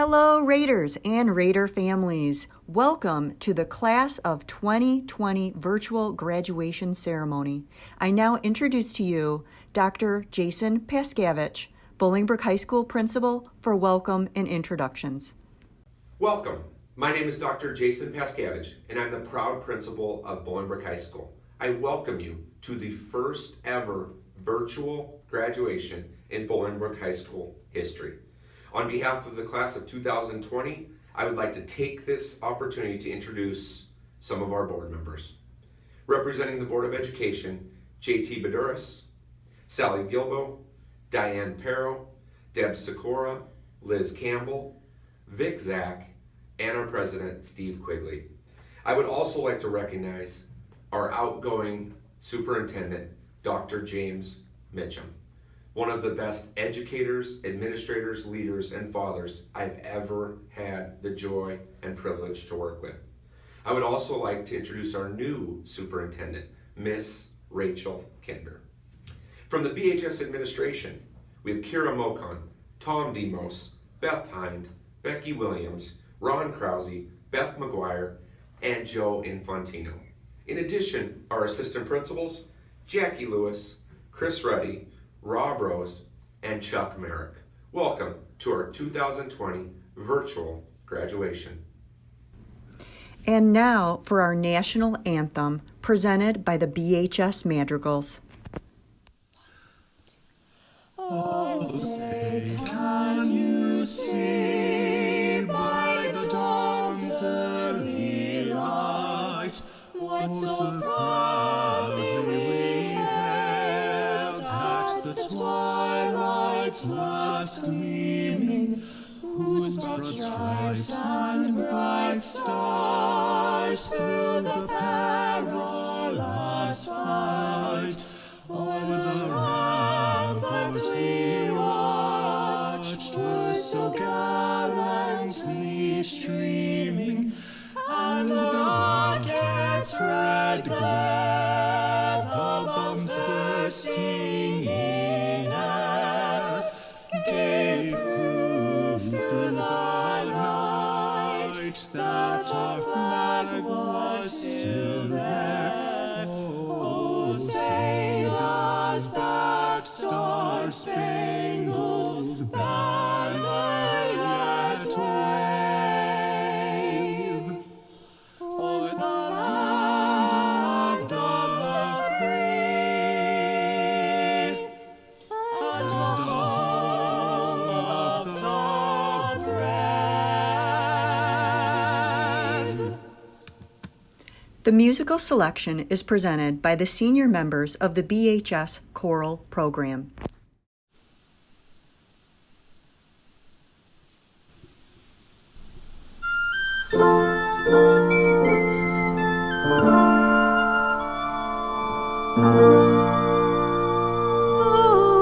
Hello, Raiders and Raider families. Welcome to the Class of 2020 virtual graduation ceremony. I now introduce to you Dr. Jason Paskevich, Bolingbrook High School Principal, for welcome and introductions. Welcome. My name is Dr. Jason Paskevich, and I'm the proud principal of Bolingbrook High School. I welcome you to the first ever virtual graduation in Bolingbrook High School history. On behalf of the class of 2020, I would like to take this opportunity to introduce some of our board members. Representing the Board of Education, J.T. Baduras, Sally Gilbo, Diane Perro, Deb Sikora, Liz Campbell, Vic Zach, and our president, Steve Quigley. I would also like to recognize our outgoing superintendent, Dr. James Mitchum, one of the best educators, administrators, leaders, and fathers I've ever had the joy and privilege to work with. I would also like to introduce our new superintendent, Miss Rachel Kinder. From the BHS administration, we have Kira Mokon, Tom Demos, Beth Hind, Becky Williams, Ron Krause, Beth McGuire, and Joe Infantino. In addition, our assistant principals, Jackie Lewis, Chris Ruddy, Rob Rose, and Chuck Merrick. Welcome to our 2020 virtual graduation. And now for our national anthem, presented by the BHS Madrigals. Oh, say, can you see by the dawn's early light what so proudly we hailed at the twilight's last gleaming, whose broad stripes and bright stars through the perilous fight o'er the ramparts we watched were so gallantly streaming, and the rocket's red glare, the bombs bursting in air, gave proof through the night that our flag was still there. Oh, say does that star-spangled banner yet wave o'er the land of the free and the home of the brave? The musical selection is presented by the senior members of the BHS Choral Program.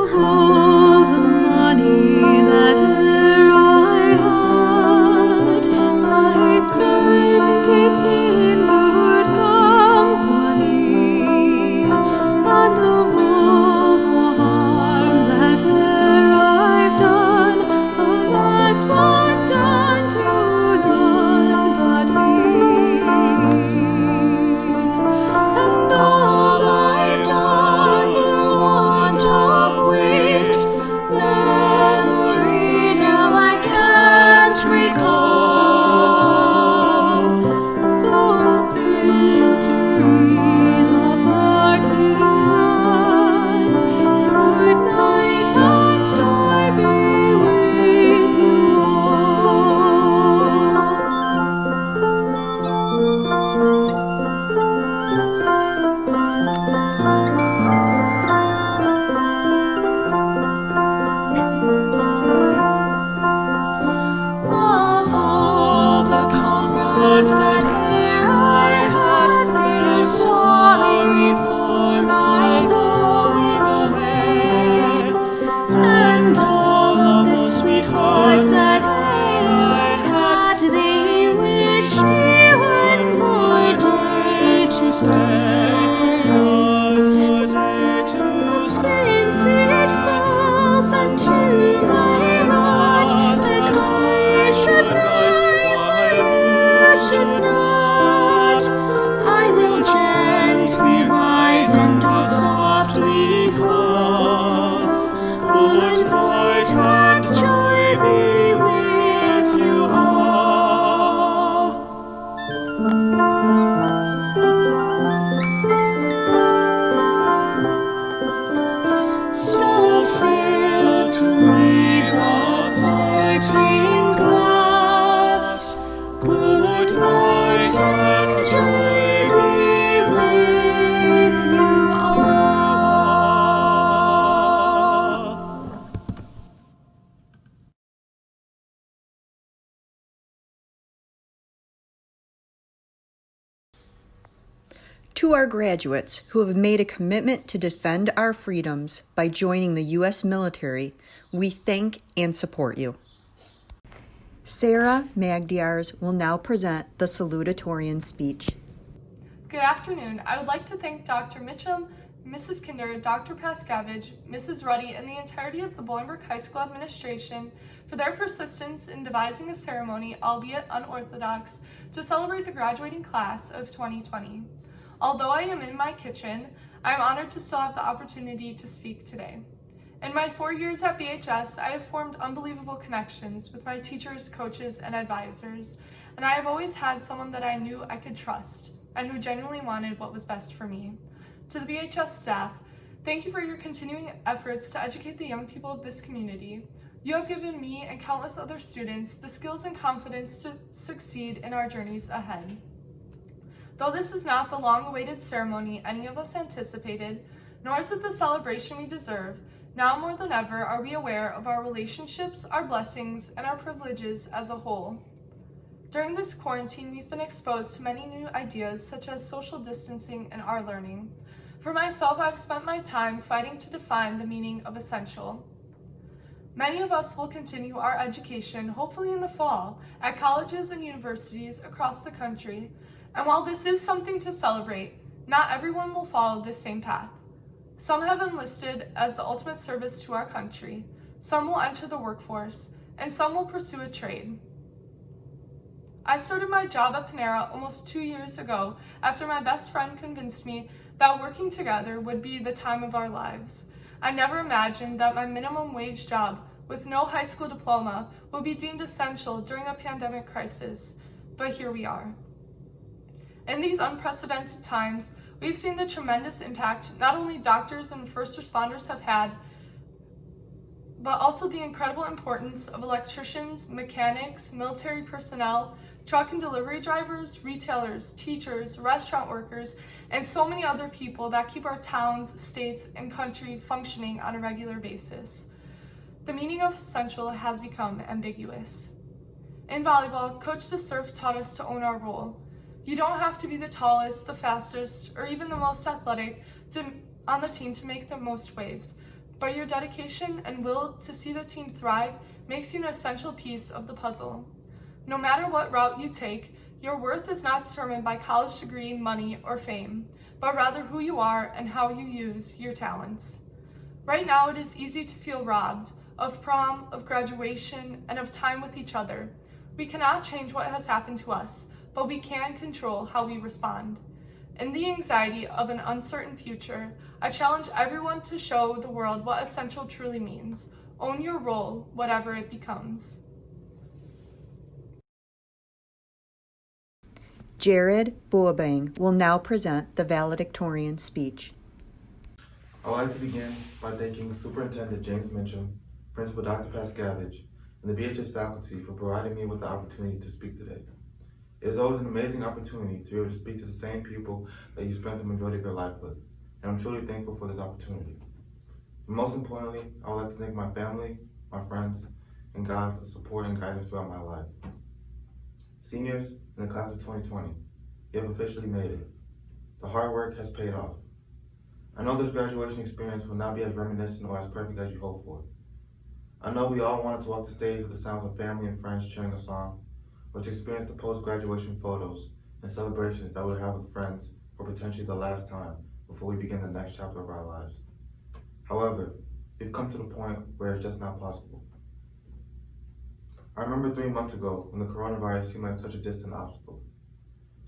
All the money that e'er I had, I spent it in good company, and of all the harm that e'er I've done, alas, was done to none but me. And all I've done To our graduates who have made a commitment to defend our freedoms by joining the U.S. military, we thank and support you. Sarah Magdiars will now present the salutatorian speech. Good afternoon. I would like to thank Dr. Mitchum, Mrs. Kinder, Dr. Paskevich, Mrs. Ruddy, and the entirety of the Bolingbrook High School administration for their persistence in devising a ceremony, albeit unorthodox, to celebrate the graduating class of 2020. Although I am in my kitchen, I am honored to still have the opportunity to speak today. In my 4 years at BHS, I have formed unbelievable connections with my teachers, coaches, and advisors, and I have always had someone that I knew I could trust and who genuinely wanted what was best for me. To the BHS staff, thank you for your continuing efforts to educate the young people of this community. You have given me and countless other students the skills and confidence to succeed in our journeys ahead. Though this is not the long-awaited ceremony any of us anticipated, nor is it the celebration we deserve, now more than ever are we aware of our relationships, our blessings, and our privileges as a whole. During this quarantine, we've been exposed to many new ideas such as social distancing and our learning. For myself, I've spent my time fighting to define the meaning of essential. Many of us will continue our education, hopefully in the fall, at colleges and universities across the country. And while this is something to celebrate, not everyone will follow this same path. Some have enlisted as the ultimate service to our country, some will enter the workforce, and some will pursue a trade. I started my job at Panera almost 2 years ago after my best friend convinced me that working together would be the time of our lives. I never imagined that my minimum wage job with no high school diploma would be deemed essential during a pandemic crisis, but here we are. In these unprecedented times, we've seen the tremendous impact not only doctors and first responders have had, but also the incredible importance of electricians, mechanics, military personnel, truck and delivery drivers, retailers, teachers, restaurant workers, and so many other people that keep our towns, states, and country functioning on a regular basis. The meaning of essential has become ambiguous. In volleyball, Coach DeSurf taught us to own our role. You don't have to be the tallest, the fastest, or even the most athletic on the team to make the most waves, but your dedication and will to see the team thrive makes you an essential piece of the puzzle. No matter what route you take, your worth is not determined by college degree, money, or fame, but rather who you are and how you use your talents. Right now, it is easy to feel robbed of prom, of graduation, and of time with each other. We cannot change what has happened to us, but we can control how we respond. In the anxiety of an uncertain future, I challenge everyone to show the world what essential truly means. Own your role, whatever it becomes. Jared Boabang will now present the valedictorian speech. I'd like to begin by thanking Superintendent James Mitchum, Principal Dr. Paskevich, and the BHS faculty for providing me with the opportunity to speak today. It is always an amazing opportunity to be able to speak to the same people that you spent the majority of your life with, and I'm truly thankful for this opportunity. And most importantly, I would like to thank my family, my friends, and God for the support and guidance throughout my life. Seniors in the class of 2020, you have officially made it. The hard work has paid off. I know this graduation experience will not be as reminiscent or as perfect as you hoped for. I know we all wanted to walk the stage with the sounds of family and friends cheering us on, or to experience the post-graduation photos and celebrations that we'll have with friends for potentially the last time before we begin the next chapter of our lives. However, we've come to the point where it's just not possible. I remember 3 months ago when the coronavirus seemed like such a distant obstacle.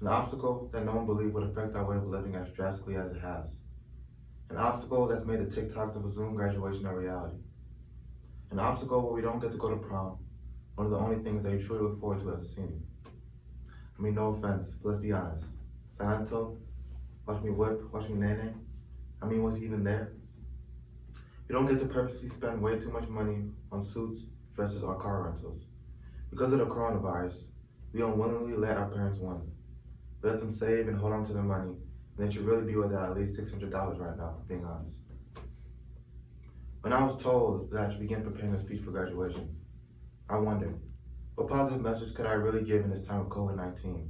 An obstacle that no one believed would affect our way of living as drastically as it has. An obstacle that's made the TikToks of a Zoom graduation a reality. An obstacle where we don't get to go to prom, one of the only things that you truly look forward to as a senior. I mean, no offense, but let's be honest. Silento, watch me whip, watch me nene. I mean, was he even there? You don't get to purposely spend way too much money on suits, dresses, or car rentals. Because of the coronavirus, we unwillingly let our parents win. We let them save and hold on to their money, and they should really be worth at least $600 right now, for being honest. When I was told that I should begin preparing a speech for graduation, I wondered, what positive message could I really give in this time of COVID-19?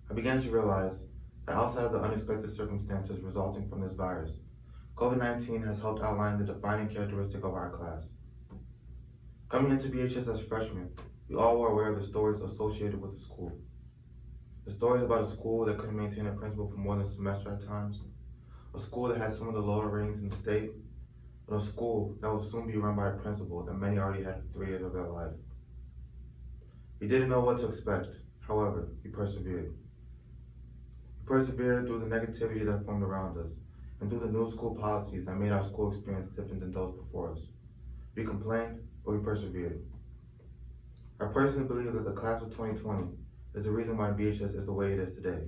I began to realize that outside of the unexpected circumstances resulting from this virus, COVID-19 has helped outline the defining characteristic of our class. Coming into BHS as freshmen, we all were aware of the stories associated with the school. The stories about a school that couldn't maintain a principal for more than a semester at times, a school that had some of the lower ratings in the state, and a school that will soon be run by a principal that many already had for 3 years of their life. We didn't know what to expect. However, we persevered. We persevered through the negativity that formed around us, and through the new school policies that made our school experience different than those before us. We complained, but we persevered. I personally believe that the class of 2020 is the reason why BHS is the way it is today.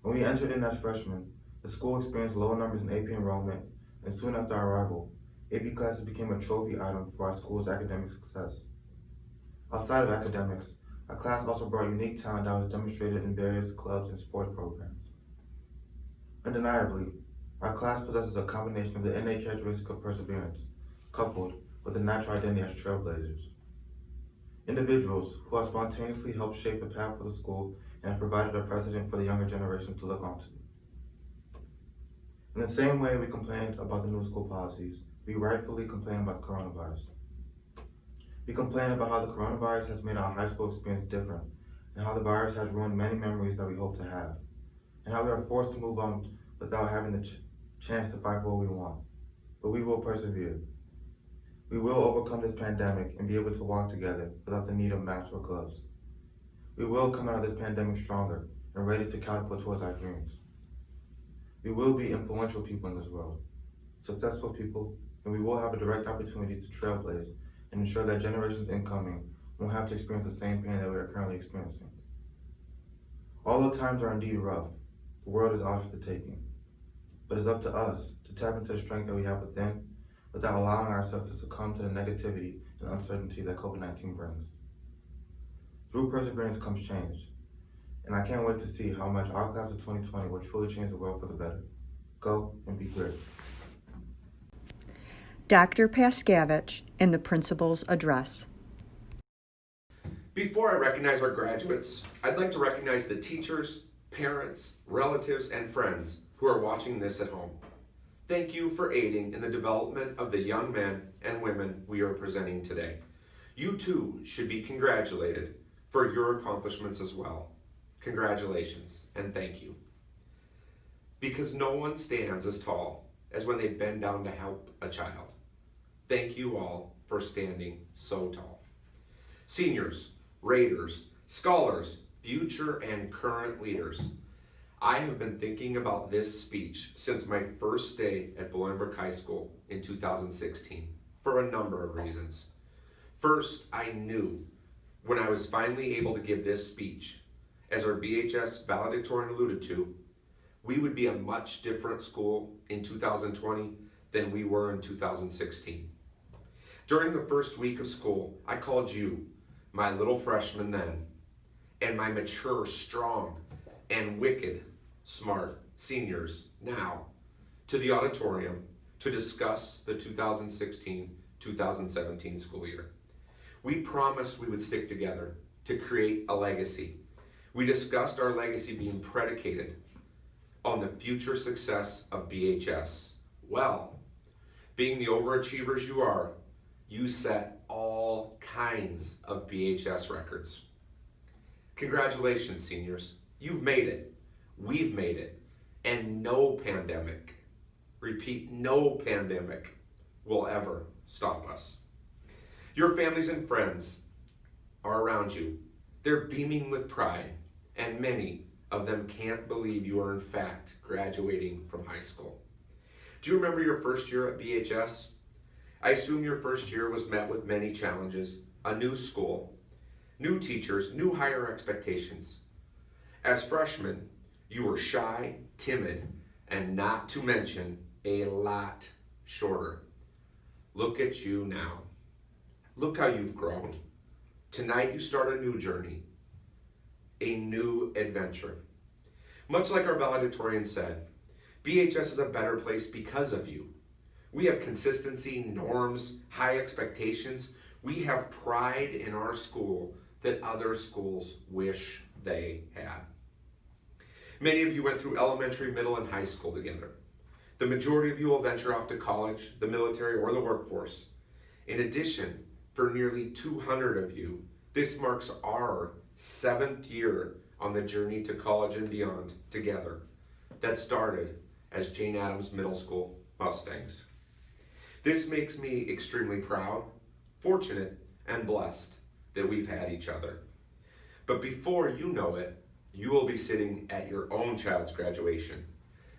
When we entered in as freshmen, the school experienced low numbers in AP enrollment, and soon after our arrival, AP classes became a trophy item for our school's academic success. Outside of academics, our class also brought unique talent that was demonstrated in various clubs and sports programs. Undeniably, our class possesses a combination of the innate characteristic of perseverance, coupled with a natural identity as trailblazers. Individuals who have spontaneously helped shape the path for the school and have provided a precedent for the younger generation to look onto. In the same way we complained about the new school policies, we rightfully complain about the coronavirus. We complain about how the coronavirus has made our high school experience different, and how the virus has ruined many memories that we hope to have, and how we are forced to move on without having the chance to fight for what we want. But we will persevere. We will overcome this pandemic and be able to walk together without the need of masks or gloves. We will come out of this pandemic stronger and ready to catapult towards our dreams. We will be influential people in this world, successful people, and we will have a direct opportunity to trailblaze and ensure that generations incoming won't have to experience the same pain that we are currently experiencing. Although times are indeed rough, the world is ours for the taking. But it's up to us to tap into the strength that we have within without allowing ourselves to succumb to the negativity and uncertainty that COVID-19 brings. Through perseverance comes change, and I can't wait to see how much our class of 2020 will truly change the world for the better. Go and be great. Dr. Paskevich in the principal's address. Before I recognize our graduates, I'd like to recognize the teachers, parents, relatives, and friends who are watching this at home. Thank you for aiding in the development of the young men and women we are presenting today. You too should be congratulated for your accomplishments as well. Congratulations and thank you. Because no one stands as tall as when they bend down to help a child. Thank you all for standing so tall. Seniors, Raiders, scholars, future and current leaders, I have been thinking about this speech since my first day at Bolingbrook High School in 2016 for a number of reasons. First, I knew when I was finally able to give this speech, as our BHS valedictorian alluded to, we would be a much different school in 2020 than we were in 2016. During the first week of school, I called you, my little freshman then, and my mature, strong, and wicked, smart seniors now, to the auditorium to discuss the 2016-2017 school year. We promised we would stick together to create a legacy. We discussed our legacy being predicated on the future success of BHS. Well, being the overachievers you are, you set all kinds of BHS records. Congratulations, seniors. You've made it. We've made it. And no pandemic, repeat, no pandemic will ever stop us. Your families and friends are around you. They're beaming with pride, and many of them can't believe you are in fact graduating from high school. Do you remember your first year at BHS? I assume your first year was met with many challenges, a new school, new teachers, new higher expectations. As freshmen, you were shy, timid, and not to mention a lot shorter. Look at you now. Look how you've grown. Tonight you start a new journey, a new adventure. Much like our valedictorian said, BHS is a better place because of you. We have consistency, norms, high expectations. We have pride in our school that other schools wish they had. Many of you went through elementary, middle, and high school together. The majority of you will venture off to college, the military, or the workforce. In addition, for nearly 200 of you, this marks our 7th year on the journey to college and beyond together that started as Jane Addams Middle School Mustangs. This makes me extremely proud, fortunate, and blessed that we've had each other. But before you know it, you will be sitting at your own child's graduation,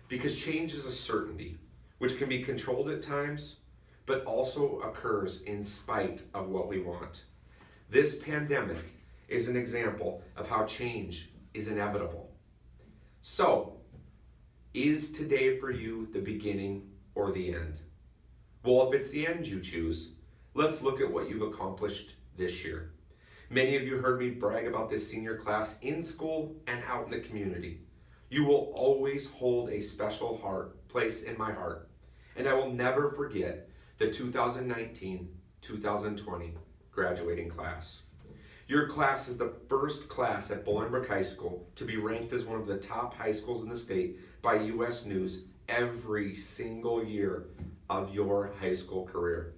because change is a certainty, which can be controlled at times, but also occurs in spite of what we want. This pandemic is an example of how change is inevitable. So, is today for you the beginning or the end? Well, if it's the end you choose, let's look at what you've accomplished this year. Many of you heard me brag about this senior class in school and out in the community. You will always hold a special place in my heart, and I will never forget the 2019-2020 graduating class. Your class is the first class at Bolingbrook High School to be ranked as one of the top high schools in the state by U.S. News every single year of your high school career.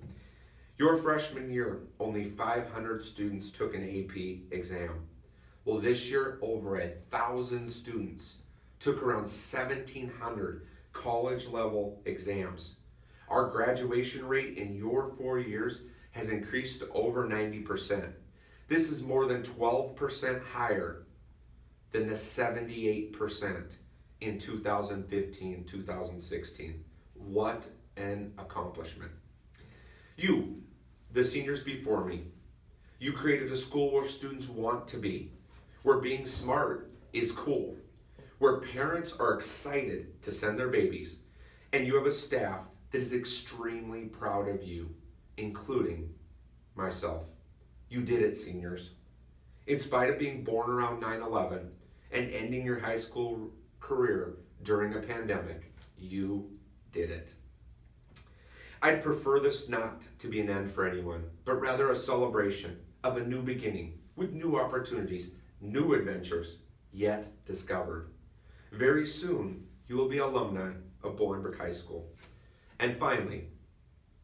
Your freshman year, only 500 students took an AP exam. Well, this year, over 1,000 students took around 1,700 college-level exams. Our graduation rate in your 4 years has increased to over 90%. This is more than 12% higher than the 78% in 2015-2016. What an accomplishment. You, the seniors before me, you created a school where students want to be, where being smart is cool, where parents are excited to send their babies, and you have a staff that is extremely proud of you, including myself. You did it, seniors. In spite of being born around 9/11 and ending your high school career during a pandemic, you did it. I'd prefer this not to be an end for anyone, but rather a celebration of a new beginning with new opportunities, new adventures, yet discovered. Very soon, you will be alumni of Bolingbrook High School. And finally,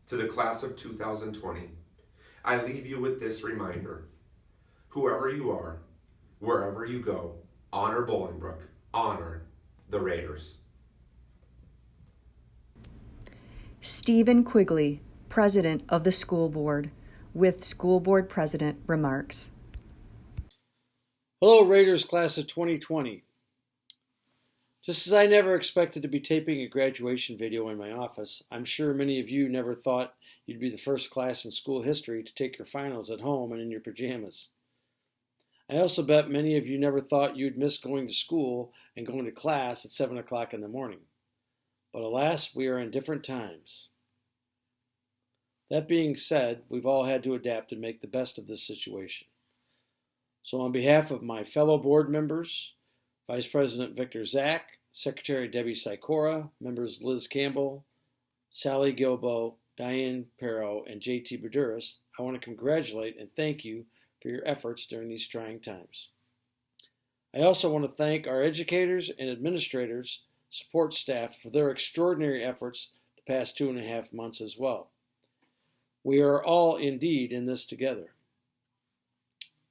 to the class of 2020, I leave you with this reminder. Whoever you are, wherever you go, honor Bolingbrook, honor the Raiders. Stephen Quigley, President of the School Board, with School Board President remarks. Hello, Raiders class of 2020. Just as I never expected to be taping a graduation video in my office, I'm sure many of you never thought you'd be the first class in school history to take your finals at home and in your pajamas. I also bet many of you never thought you'd miss going to school and going to class at 7 o'clock in the morning. But alas, we are in different times. That being said, we've all had to adapt and make the best of this situation. So on behalf of my fellow board members, Vice President Victor Zach, Secretary Debbie Sikora, members Liz Campbell, Sally Gilbo, Diane Perro, and J.T. Baduras, I want to congratulate and thank you for your efforts during these trying times. I also want to thank our educators and administrators, support staff for their extraordinary efforts the past 2.5 months as well. We are all indeed in this together.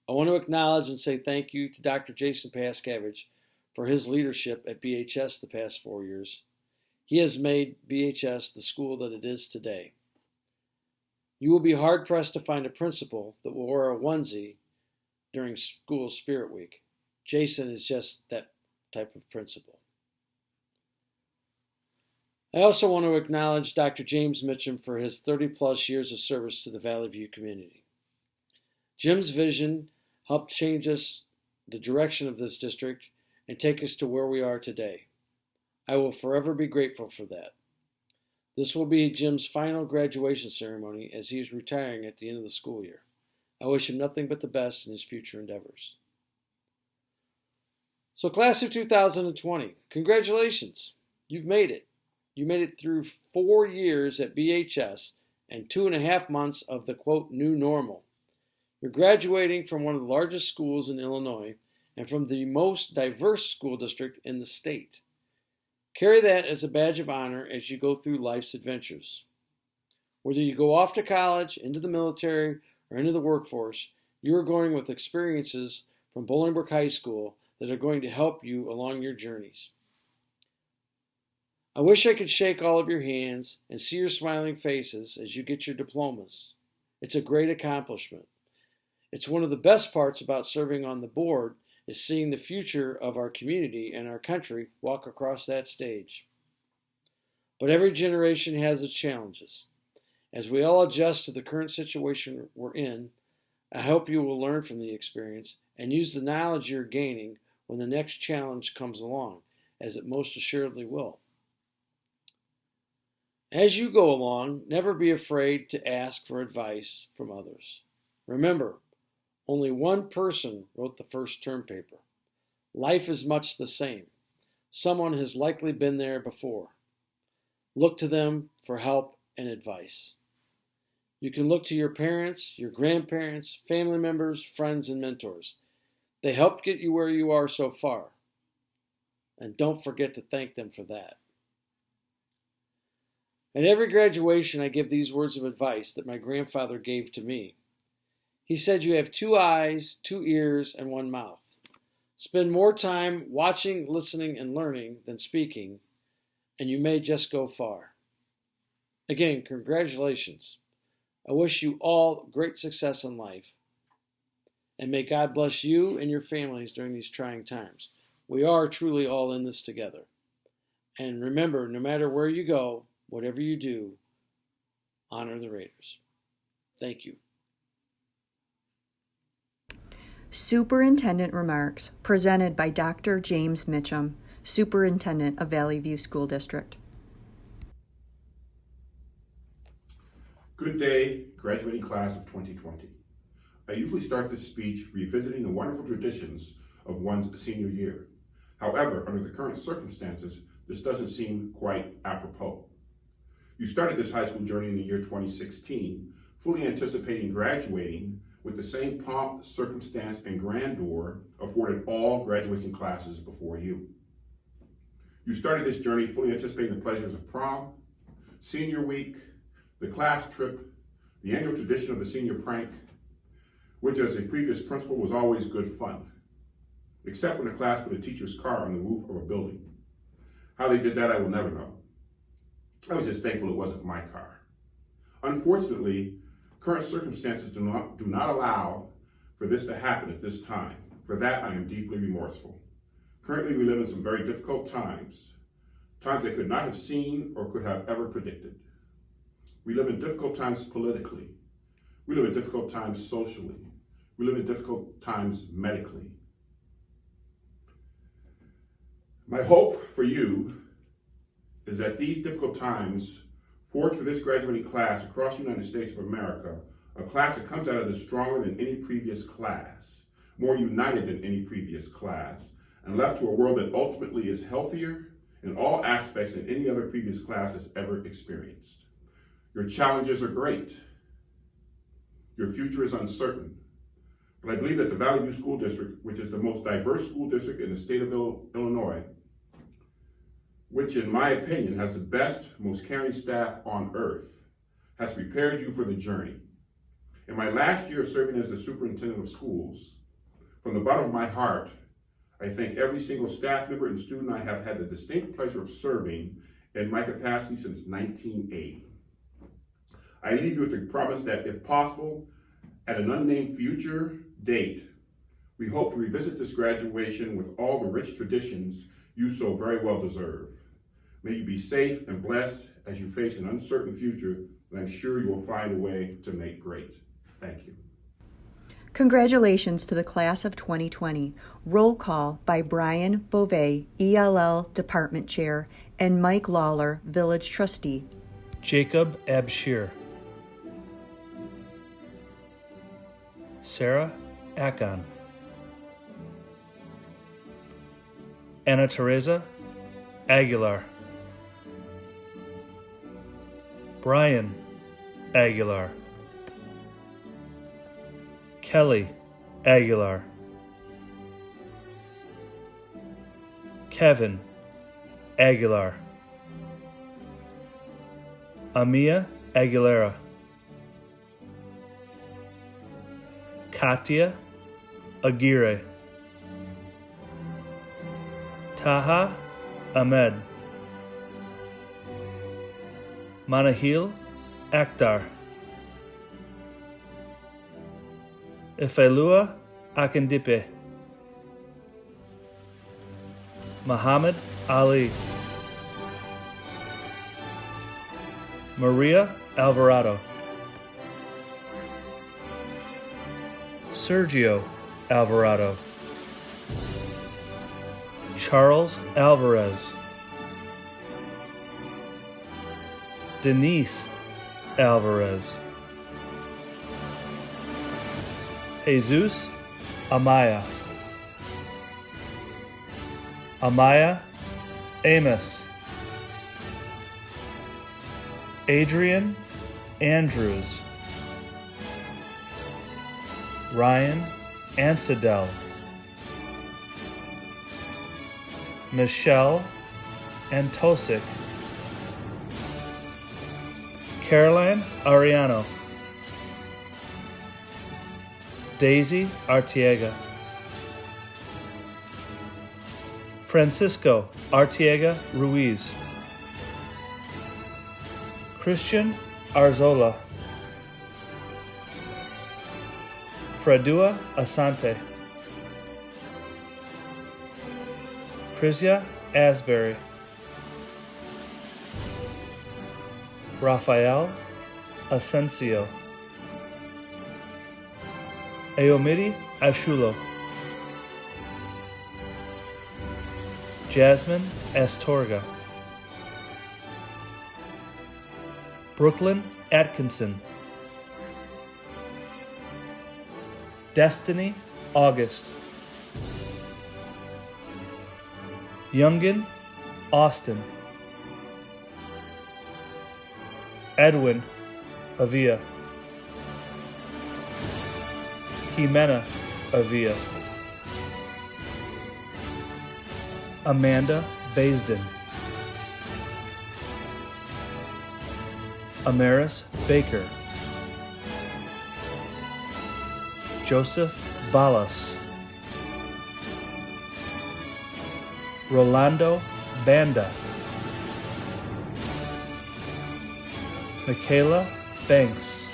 I want to acknowledge and say thank you to Dr. Jason Pascavage for his leadership at BHS the past 4 years. He has made BHS the school that it is today. You will be hard-pressed to find a principal that will wear a onesie during school spirit week. Jason is just that type of principal. I also want to acknowledge Dr. James Mitchum for his 30-plus years of service to the Valley View community. Jim's vision helped change us, the direction of this district, and take us to where we are today. I will forever be grateful for that. This will be Jim's final graduation ceremony as he is retiring at the end of the school year. I wish him nothing but the best in his future endeavors. So class of 2020, congratulations. You've made it. You made it through 4 years at BHS and 2.5 months of the, quote, new normal. You're graduating from one of the largest schools in Illinois and from the most diverse school district in the state. Carry that as a badge of honor as you go through life's adventures. Whether you go off to college, into the military, or into the workforce, you are going with experiences from Bolingbrook High School that are going to help you along your journeys. I wish I could shake all of your hands and see your smiling faces as you get your diplomas. It's a great accomplishment. It's one of the best parts about serving on the board is seeing the future of our community and our country walk across that stage. But every generation has its challenges. As we all adjust to the current situation we're in, I hope you will learn from the experience and use the knowledge you're gaining when the next challenge comes along, as it most assuredly will. As you go along, never be afraid to ask for advice from others. Remember, only one person wrote the first term paper. Life is much the same. Someone has likely been there before. Look to them for help and advice. You can look to your parents, your grandparents, family members, friends, and mentors. They helped get you where you are so far. And don't forget to thank them for that. At every graduation, I give these words of advice that my grandfather gave to me. He said, "You have 2 eyes, 2 ears, and 1 mouth. Spend more time watching, listening, and learning than speaking, and you may just go far." Again, congratulations. I wish you all great success in life, and may God bless you and your families during these trying times. We are truly all in this together. And remember, no matter where you go, whatever you do, honor the Raiders. Thank you. Superintendent remarks presented by Dr. James Mitchum, Superintendent of Valley View School District. Good day, graduating class of 2020. I usually start this speech revisiting the wonderful traditions of one's senior year. However, under the current circumstances, this doesn't seem quite apropos. You started this high school journey in the year 2016, fully anticipating graduating with the same pomp, circumstance, and grandeur afforded all graduating classes before you. You started this journey fully anticipating the pleasures of prom, senior week, the class trip, the annual tradition of the senior prank, which as a previous principal was always good fun, except when the class put a teacher's car on the roof of a building. How they did that, I will never know. I was just thankful it wasn't my car. Unfortunately, current circumstances do not allow for this to happen at this time. For that, I am deeply remorseful. Currently, we live in some very difficult times I could not have seen or could have ever predicted. We live in difficult times politically. We live in difficult times socially. We live in difficult times medically. My hope for you is that these difficult times forge for this graduating class across the United States of America, a class that comes out of this stronger than any previous class, more united than any previous class, and left to a world that ultimately is healthier in all aspects than any other previous class has ever experienced. Your challenges are great. Your future is uncertain. But I believe that the Valley View School District, which is the most diverse school district in the state of Illinois, which in my opinion has the best, most caring staff on earth, has prepared you for the journey. In my last year serving as the superintendent of schools, from the bottom of my heart, I thank every single staff member and student I have had the distinct pleasure of serving in my capacity since 1980. I leave you with the promise that if possible, at an unnamed future date, we hope to revisit this graduation with all the rich traditions you so very well deserve. May you be safe and blessed as you face an uncertain future that I'm sure you will find a way to make great. Thank you. Congratulations to the class of 2020. Roll call by Brian Beauvais, ELL Department Chair, and Mike Lawler, Village Trustee. Jacob Abshir. Sarah Akon. Anna Teresa Aguilar. Brian Aguilar. Kelly Aguilar. Kevin Aguilar, Amia Aguilera, Katia Aguirre, Taha Ahmed, Manahil Akhtar, Ifelua Akindipe, Muhammad Ali, Maria Alvarado, Sergio Alvarado, Charles Alvarez, Denise Alvarez, Jesus Amaya, Amaya Amos, Adrian Andrews, Ryan Ansedel, Michelle Antosic, Caroline Ariano, Daisy Artiega, Francisco Artiega Ruiz, Christian Arzola, Fredua Asante, Chrisia Asbury, Rafael Asensio, Eomidi Ashulo, Jasmine Astorga, Brooklyn Atkinson, Destiny August, Youngin Austin, Edwin Avia, Jimena Avia, Amanda Baisden, Amaris Baker, Joseph Balas, Rolando Banda, Michaela Banks,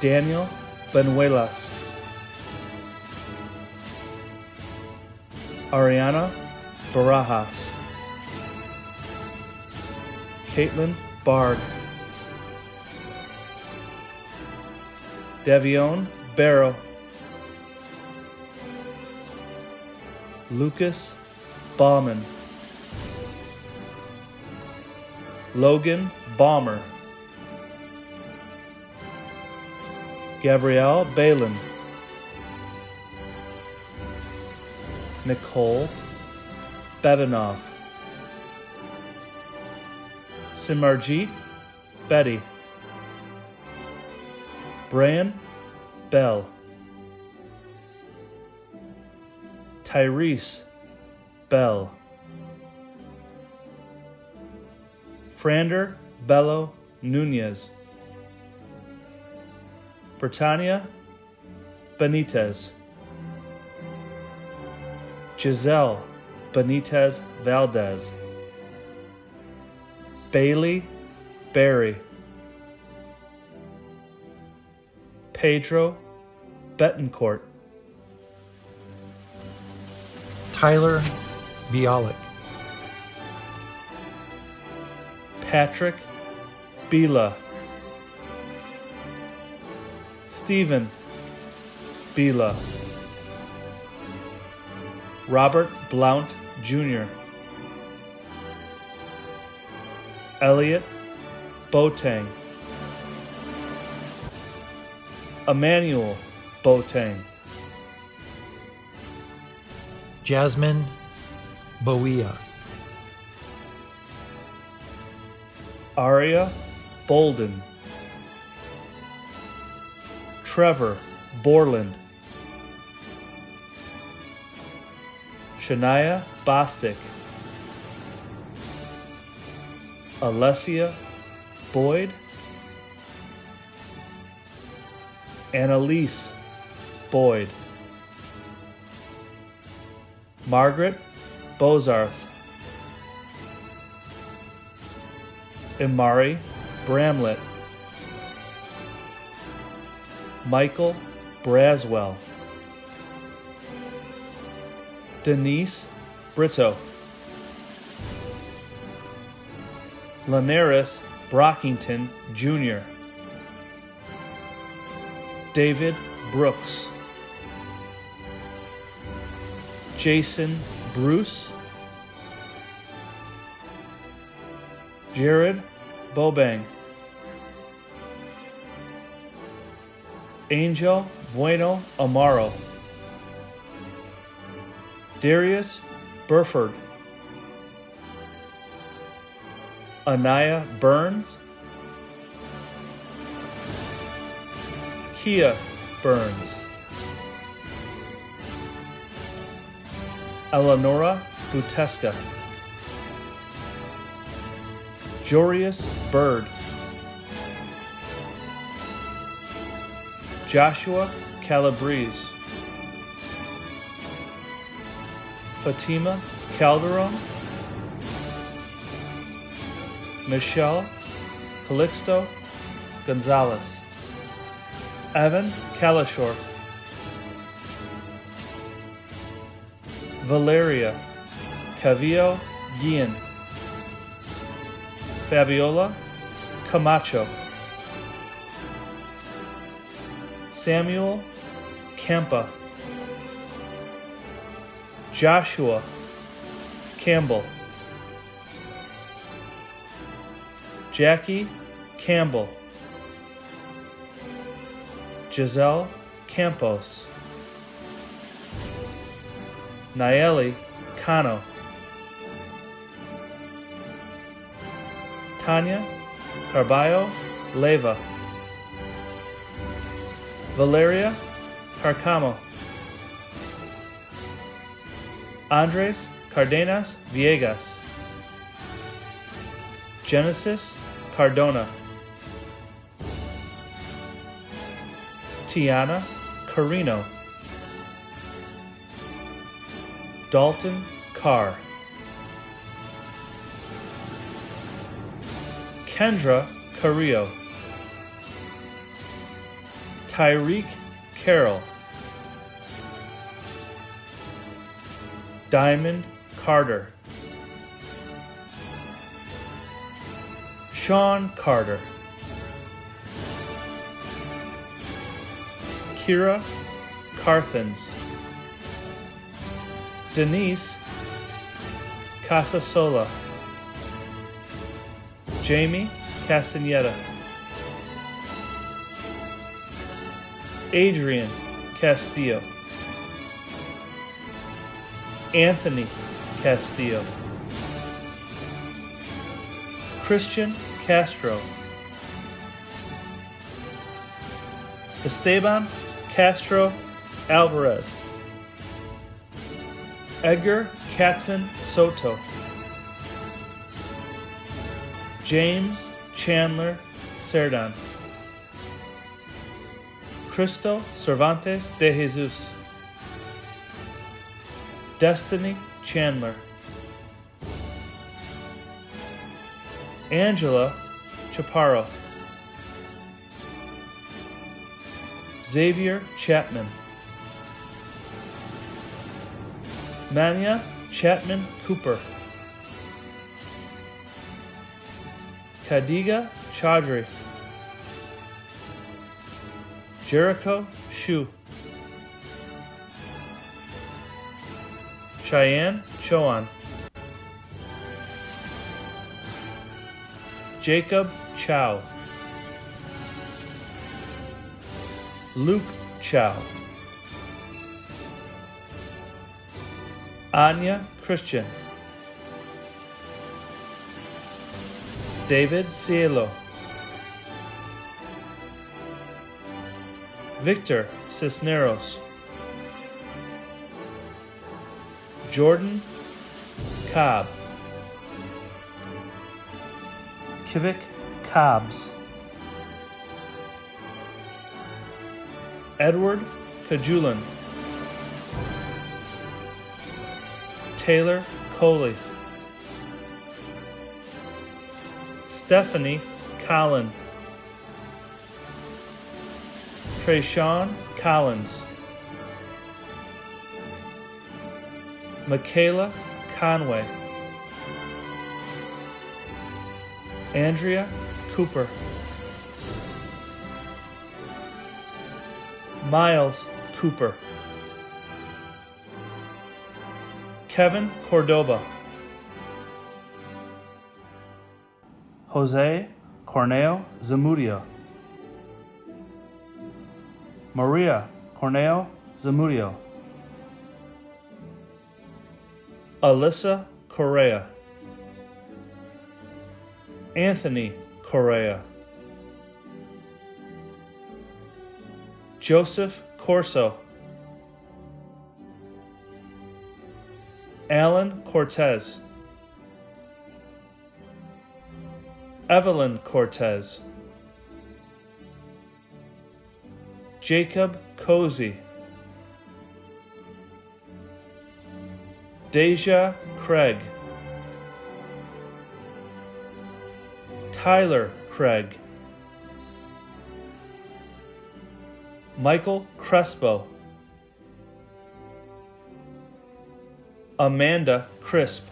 Daniel Benuelas, Ariana Barajas, Caitlin Barg, Devion Barrow, Lucas Bauman, Logan Balmer, Gabrielle Balin, Nicole Bebanov, Simarjeet Betty, Brian Bell, Tyrese Bell, Frander Bello Nunez, Britannia Benitez, Giselle Benitez Valdez, Bailey Berry, Pedro Betancourt, Tyler Bialik, Patrick Bila, Stephen Bila, Robert Blount Jr., Elliot Boateng, Emmanuel Boateng, Jasmine Boia, Aria Bolden, Trevor Borland, Shania Bostic, Alessia Boyd, Annalise Boyd, Margaret Bozarth, Imari Bramlett, Michael Braswell, Denise Brito, Lanaris Brockington Jr., David Brooks, Jason Bruce, Jared Bobang, Angel Bueno Amaro, Darius Burford, Anaya Burns, Kia Burns, Eleonora Buteska, Jorius Bird, Joshua Calabrese, Fatima Calderon, Michelle Calixto Gonzalez, Evan Kalashor, Valeria Cavillo Guillen, Fabiola Camacho, Samuel Campa, Joshua Campbell, Jackie Campbell, Giselle Campos, Nayeli Cano, Tanya Carballo Leva, Valeria Carcamo, Andres Cardenas Villegas, Genesis Cardona, Tiana Carino, Dalton Carr, Kendra Carrillo, Tyreek Carroll, Diamond Carter, Sean Carter, Kira Carthens, Denise Casasola, Jamie Castaneda, Adrian Castillo, Anthony Castillo, Christian Castro, Esteban Castro Alvarez, Edgar Katzen Soto, James Chandler Cerdan, Cristo Cervantes de Jesus, Destiny Chandler, Angela Chaparro, Xavier Chapman, Mania Chapman Cooper, Kadiga Chaudhry, Jericho Shu, Cheyenne Choan, Jacob Chow, Luke Chow, Anya Christian, David Cielo, Victor Cisneros, Jordan Cobb, Kivik Cobbs, Edward Kajulan, Taylor Coley, Stephanie Collin, Trayshawn Collins, Michaela Conway, Andrea Cooper, Miles Cooper, Kevin Cordoba, Jose Corneo Zamudio, Maria Corneo Zamudio, Alyssa Correa, Anthony Correa, Joseph Corso, Alan Cortez, Evelyn Cortez, Jacob Cozy, Deja Craig, Tyler Craig, Michael Crespo, Amanda Crisp,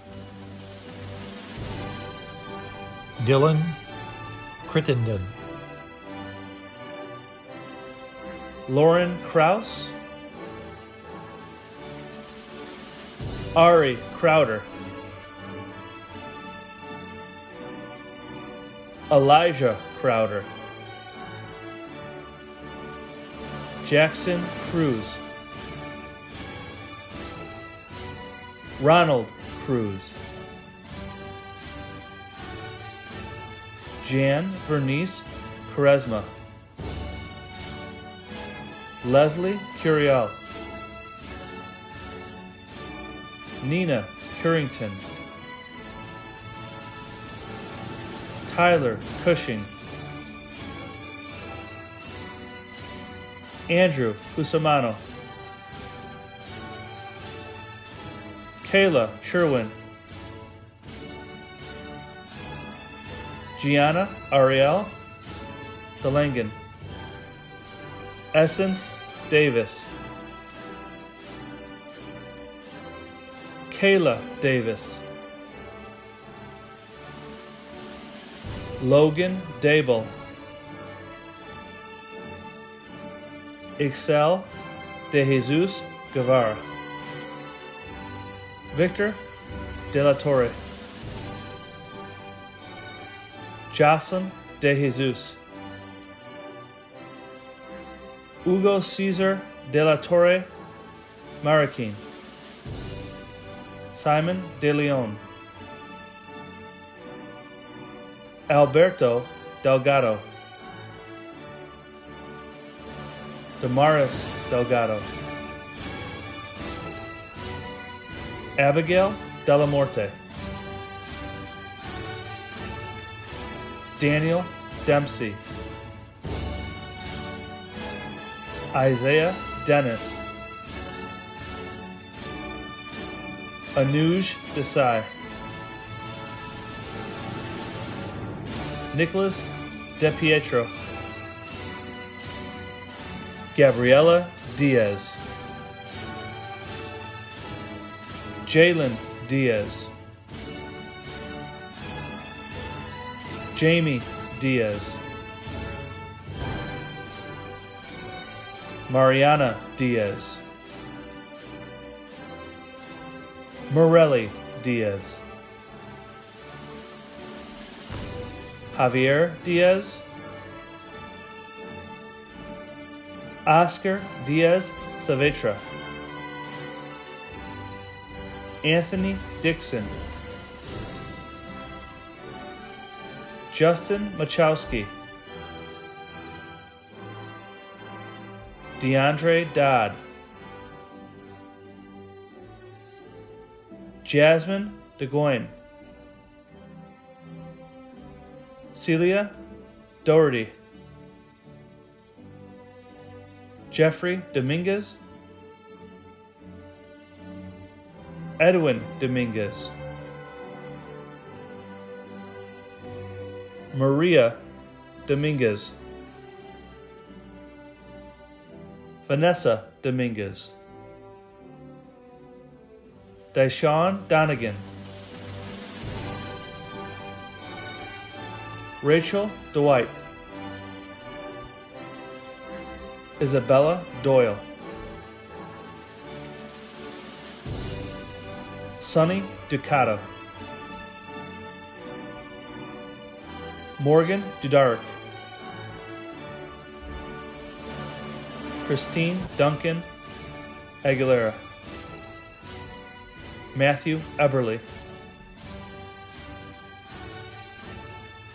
Dylan Crittenden, Lauren Kraus, Ari Crowder, Elijah Crowder, Jackson Cruz, Ronald Cruz, Jan Vernice Charisma, Leslie Curiel, Nina Currington, Tyler Cushing, Andrew Cusimano, Kayla Sherwin, Gianna Ariel Delangan, Essence Davis, Kayla Davis, Logan Dable, Excel de Jesus Guevara, Victor de la Torre, Jocelyn de Jesus, Hugo Cesar de la Torre Marroquin, Simon de Leon, Alberto Delgado, Damaris Delgado, Abigail Delamorte, Daniel Dempsey, Isaiah Dennis, Anuj Desai, Nicholas DePietro, Gabriela Diaz, Jalen Diaz, Jamie Diaz, Mariana Diaz, Morelli Diaz, Javier Diaz, Oscar Diaz Saavedra, Anthony Dixon, Justin Machowski, DeAndre Dodd, Jasmine DeGoyne, Celia Doherty, Jeffrey Dominguez, Edwin Dominguez, Maria Dominguez, Vanessa Dominguez, Deshaun Donegan, Rachel Dwight, Isabella Doyle, Sonny Ducato, Morgan Dudark, Christine Duncan Aguilera, Matthew Eberly,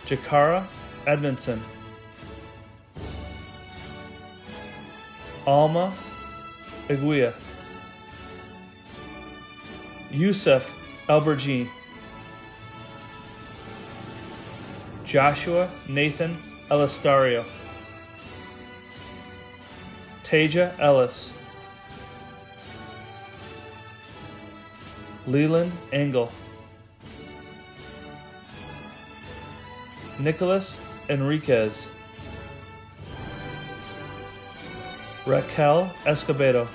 Jakara Edmondson, Alma Iguia, Yusuf Albergine, Joshua Nathan Elastario, Taja Ellis, Leland Engel, Nicholas Enriquez, Raquel Escobedo,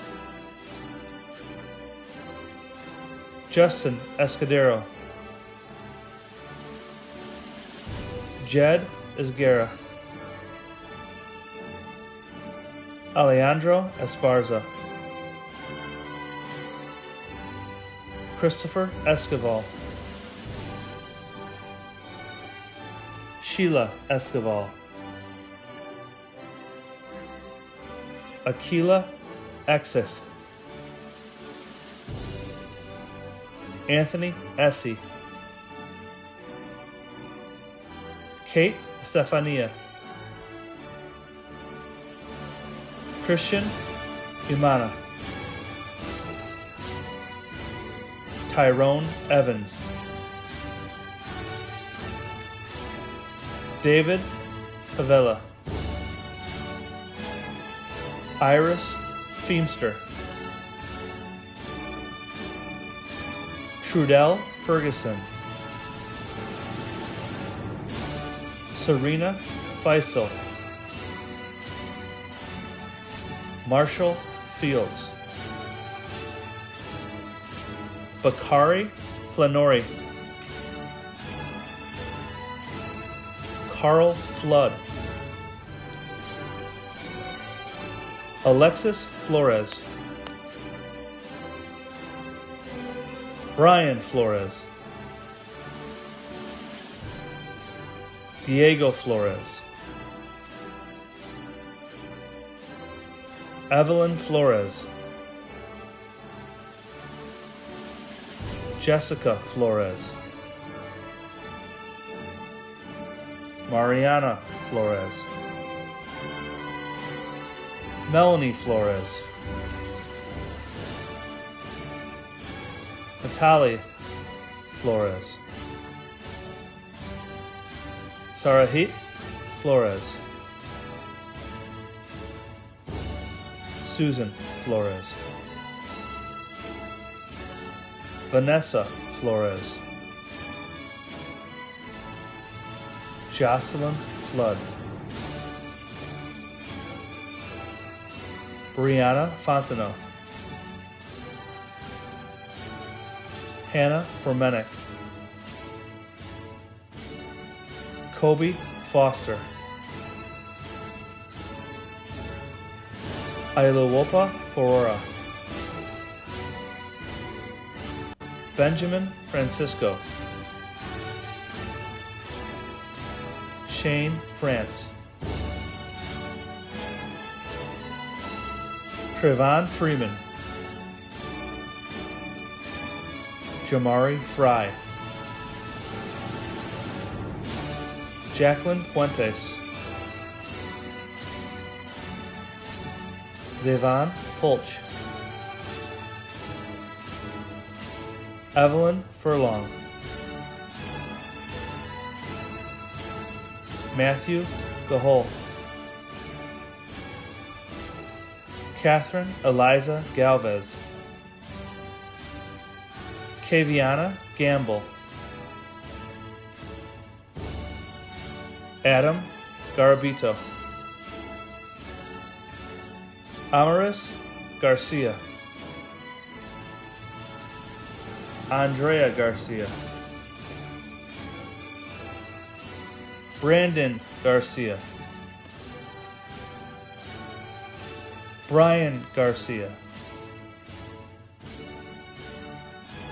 Justin Escudero, Jed Esguerra, Alejandro Esparza, Christopher Escoval, Sheila Escoval, Aquila Exis, Anthony Essie, Kate Stefania, Christian Imana, Tyrone Evans, David Favela, Iris Feemster, Trudell Ferguson, Serena Feistel, Marshall Fields, Bakari Flanori, Carl Flood, Alexis Flores, Brian Flores, Diego Flores, Evelyn Flores, Jessica Flores, Mariana Flores, Melanie Flores, Natalie Flores, Sarahit Flores, Susan Flores, Vanessa Flores, Jocelyn Flood, Brianna Fontenot, Hannah Formenik, Kobe Foster, Ailuopa Forora, Benjamin Francisco, Shane France, Trevon Freeman, Jamari Fry, Jacqueline Fuentes, Zevan Fulch, Evelyn Furlong, Matthew Gahol, Catherine Eliza Galvez, Kaviana Gamble, Adam Garabito, Amaris Garcia, Andrea Garcia, Brandon Garcia, Brian Garcia,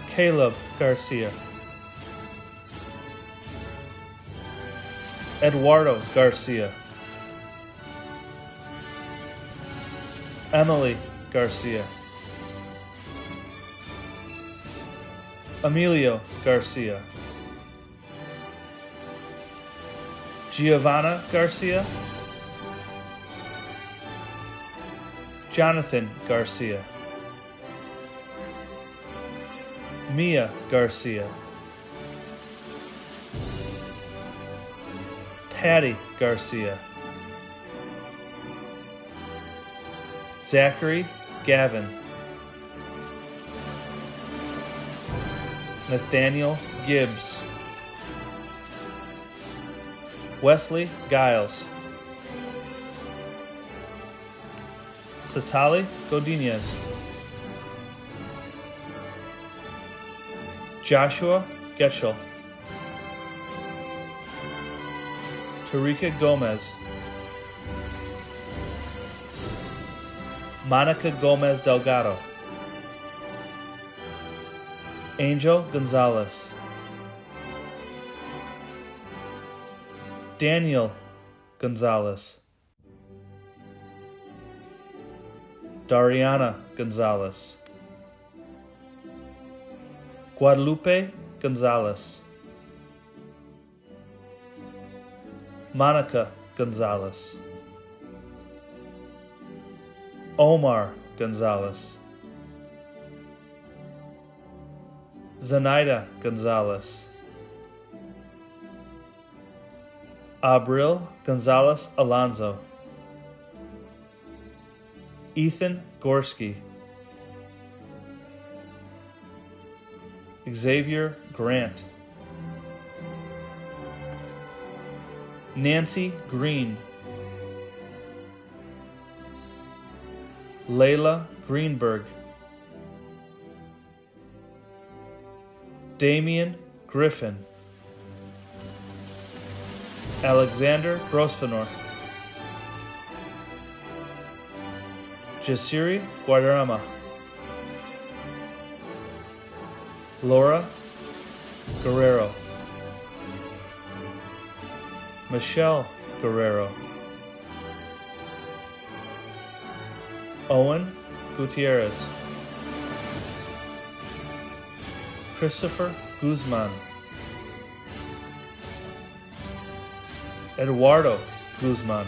Caleb Garcia, Eduardo Garcia, Emily Garcia, Emilio Garcia, Giovanna Garcia, Jonathan Garcia, Mia Garcia, Patty Garcia, Zachary Gavin, Nathaniel Gibbs, Wesley Giles, Satali Godinez, Joshua Getchell, Tarika Gomez, Monica Gomez Delgado, Angel Gonzalez, Daniel Gonzalez, Dariana Gonzalez, Guadalupe Gonzalez, Monica Gonzalez, Omar Gonzalez, Zenaida Gonzalez, Abril Gonzalez Alonzo, Ethan Gorski, Xavier Grant, Nancy Green, Layla Greenberg, Damian Griffin, Alexander Grosvenor, Jasiri Guadarrama, Laura Guerrero, Michelle Guerrero, Owen Gutierrez, Christopher Guzman, Eduardo Guzman,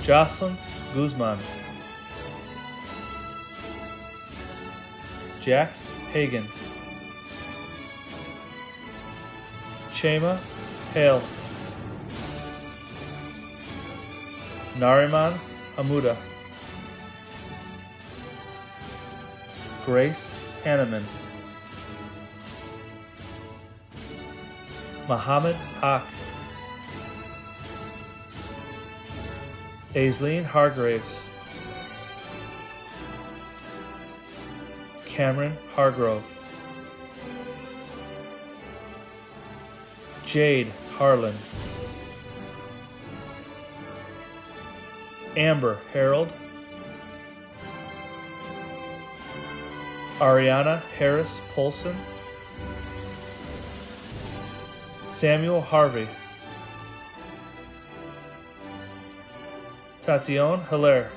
Jocelyn Guzman, Jack Hagan, Chema Hale, Nariman Hamuda, Grace Hanneman, Muhammad Haq, Aisleen Hargraves, Cameron Hargrove, Jade Harlan, Amber Harold, Ariana Harris Polson, Samuel Harvey, Tatione Hilaire,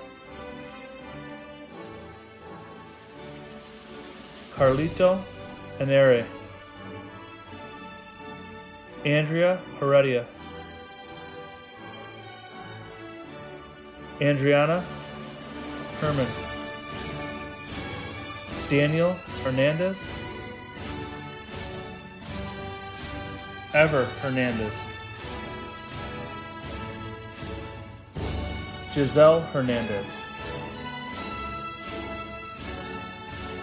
Carlito Enere, Andrea Heredia, Andriana Herman, Daniel Hernandez, Ever Hernandez, Giselle Hernandez,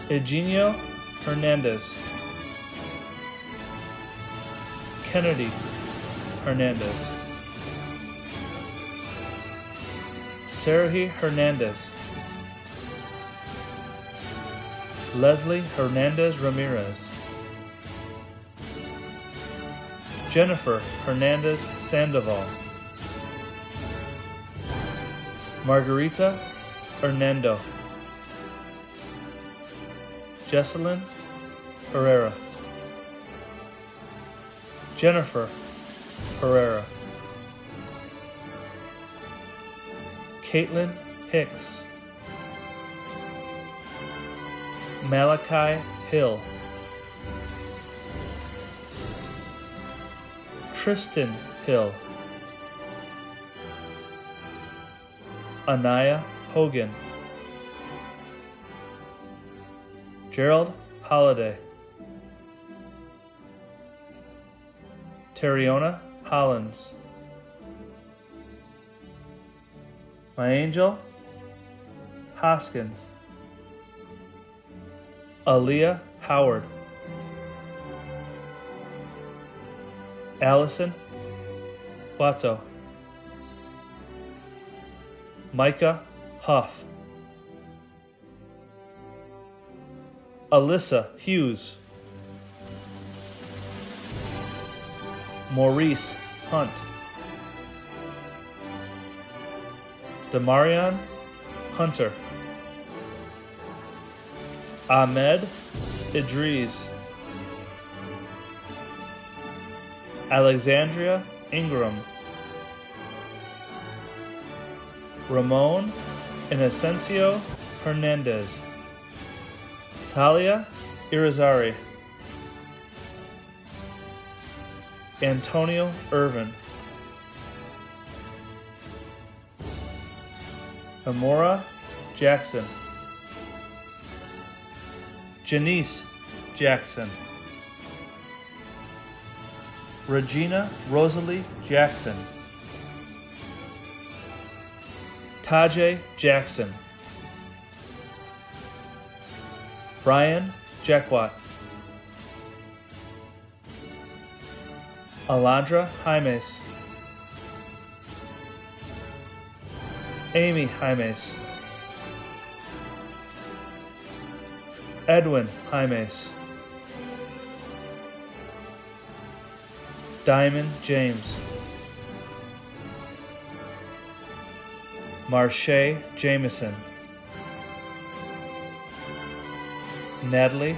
Eugenio Hernandez, Kennedy Hernandez, Sarahi Hernandez, Leslie Hernandez Ramirez, Jennifer Hernandez Sandoval, Margarita Hernando, Jesselyn Herrera, Jennifer Herrera, Caitlin Hicks, Malachi Hill, Tristan Hill, Anaya Hogan, Gerald Holliday, Terriona Hollins, My Angel Hoskins, Aaliyah Howard, Allison Watto, Micah Huff, Alyssa Hughes, Maurice Hunt, Demarion Hunter, Ahmed Idris, Alexandria Ingram, Ramon Inocencio Hernandez, Talia Irizarry, Antonio Irvin, Amora Jackson, Janice Jackson, Regina Rosalie Jackson, Tajay Jackson, Brian Jacquat, Alondra Jaimes, Amy Jaimes, Edwin Jaimes, Diamond James, Marche Jameson, Natalie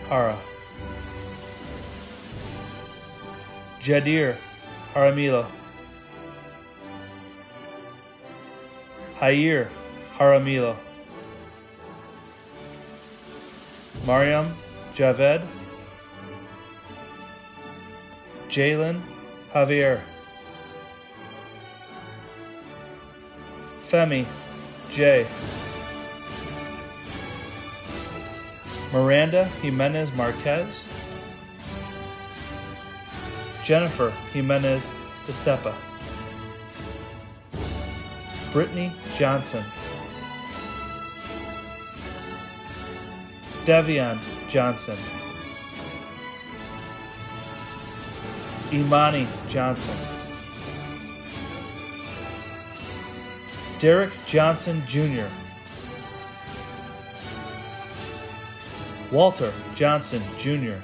Hara, Jadir Haramilo, Hayir Haramilo, Mariam Javed, Jalen Javier, Femi J, Miranda Jimenez Marquez, Jennifer Jimenez Estepa, Brittany Johnson, Devion Johnson, Imani Johnson, Derek Johnson Jr., Walter Johnson Jr.,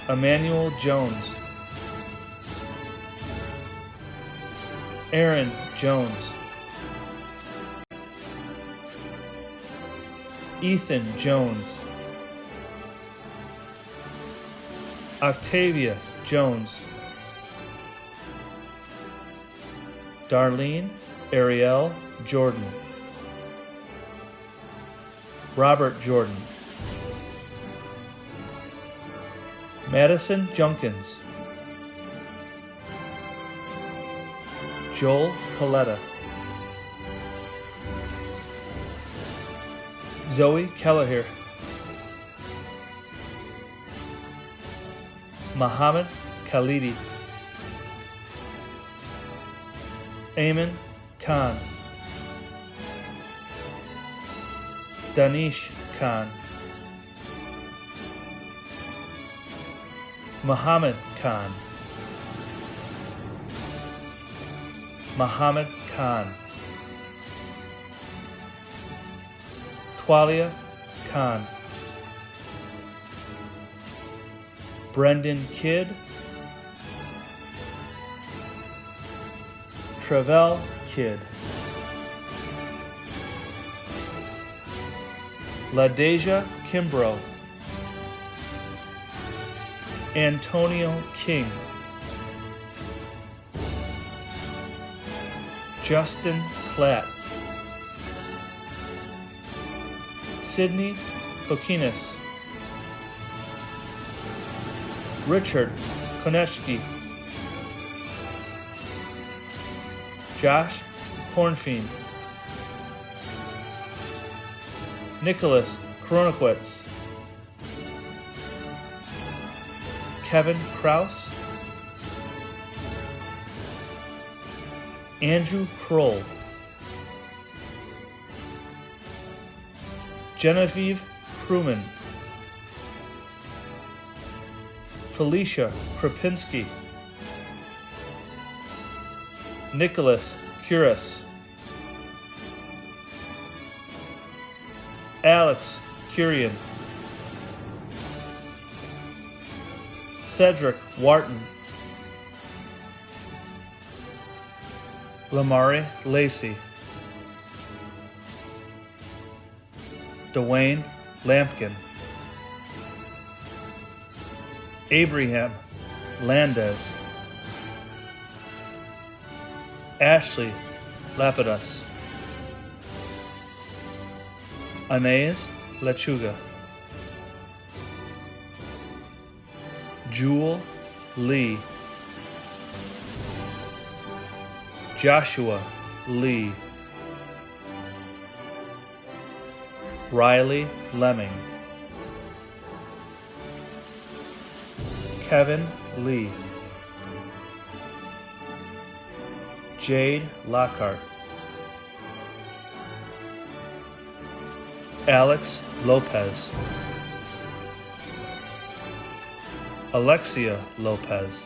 Emmanuel Jones, Aaron Jones, Ethan Jones, Octavia Jones, Darlene Ariel Jordan, Robert Jordan, Madison Junkins, Joel Coletta, Zoe Kelleher, Muhammad Khalidi, Ayman Khan, Danish Khan, Muhammad Khan, Muhammad Khan, Twalia Khan, Brendan Kidd, Travell Kidd, LaDeja Kimbrough, Antonio King, Justin Klatt, Sydney Kokinis, Richard Konechki, Josh Kornfiend, Nicholas Kronowitz, Kevin Kraus, Andrew Kroll, Genevieve Kruman, Felicia Krapinski, Nicholas Curas, Alex Curian, Cedric Wharton, Lamari Lacey, Dwayne Lampkin, Abraham Landez, Ashley Lapidus, Anais Lechuga, Jewel Lee, Joshua Lee, Riley Lemming, Kevin Lee, Jade Lockhart, Alex Lopez, Alexia Lopez,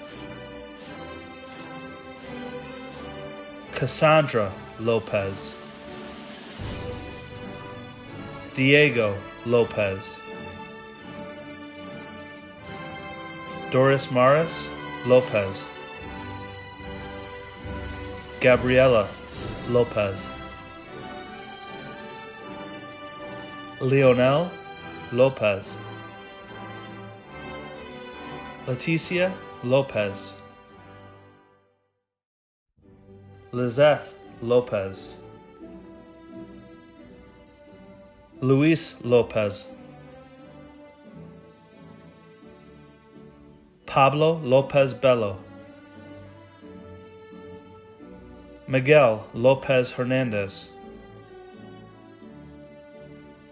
Cassandra Lopez, Diego Lopez, Doris Maris Lopez, Gabriela Lopez, Leonel Lopez, Leticia Lopez, Lizeth Lopez, Luis Lopez, Pablo Lopez Bello, Miguel Lopez Hernandez,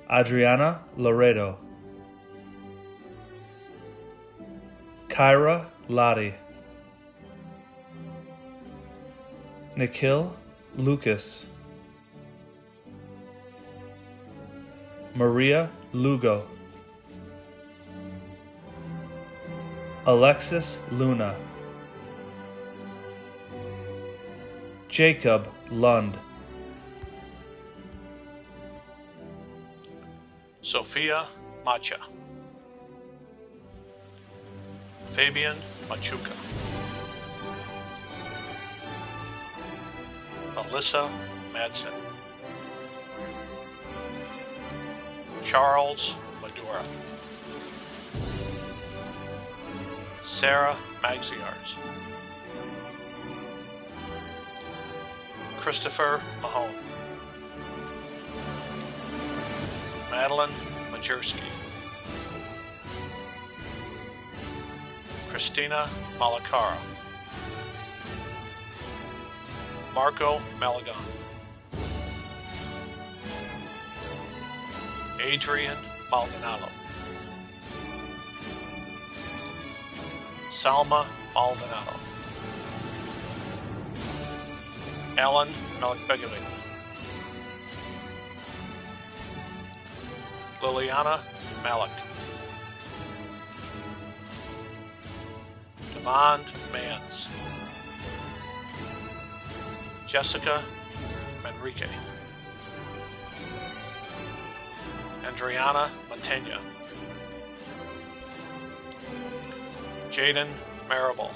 Adriana Laredo, Kyra Lottie, Nikhil Lucas, Maria Lugo, Alexis Luna, Jacob Lund, Sophia Macha, Fabian Machuca, Alyssa Madsen, Charles Madura, Sarah Magziars, Christopher Mahone, Madeline Majerski, Christina Malakara, Marco Malagon, Adrian Maldonado, Salma Maldonado, Alan Melikbegovic, Liliana Malik, Demond Mans, Jessica Manrique, Andriana Montaigne, Jaden Marable,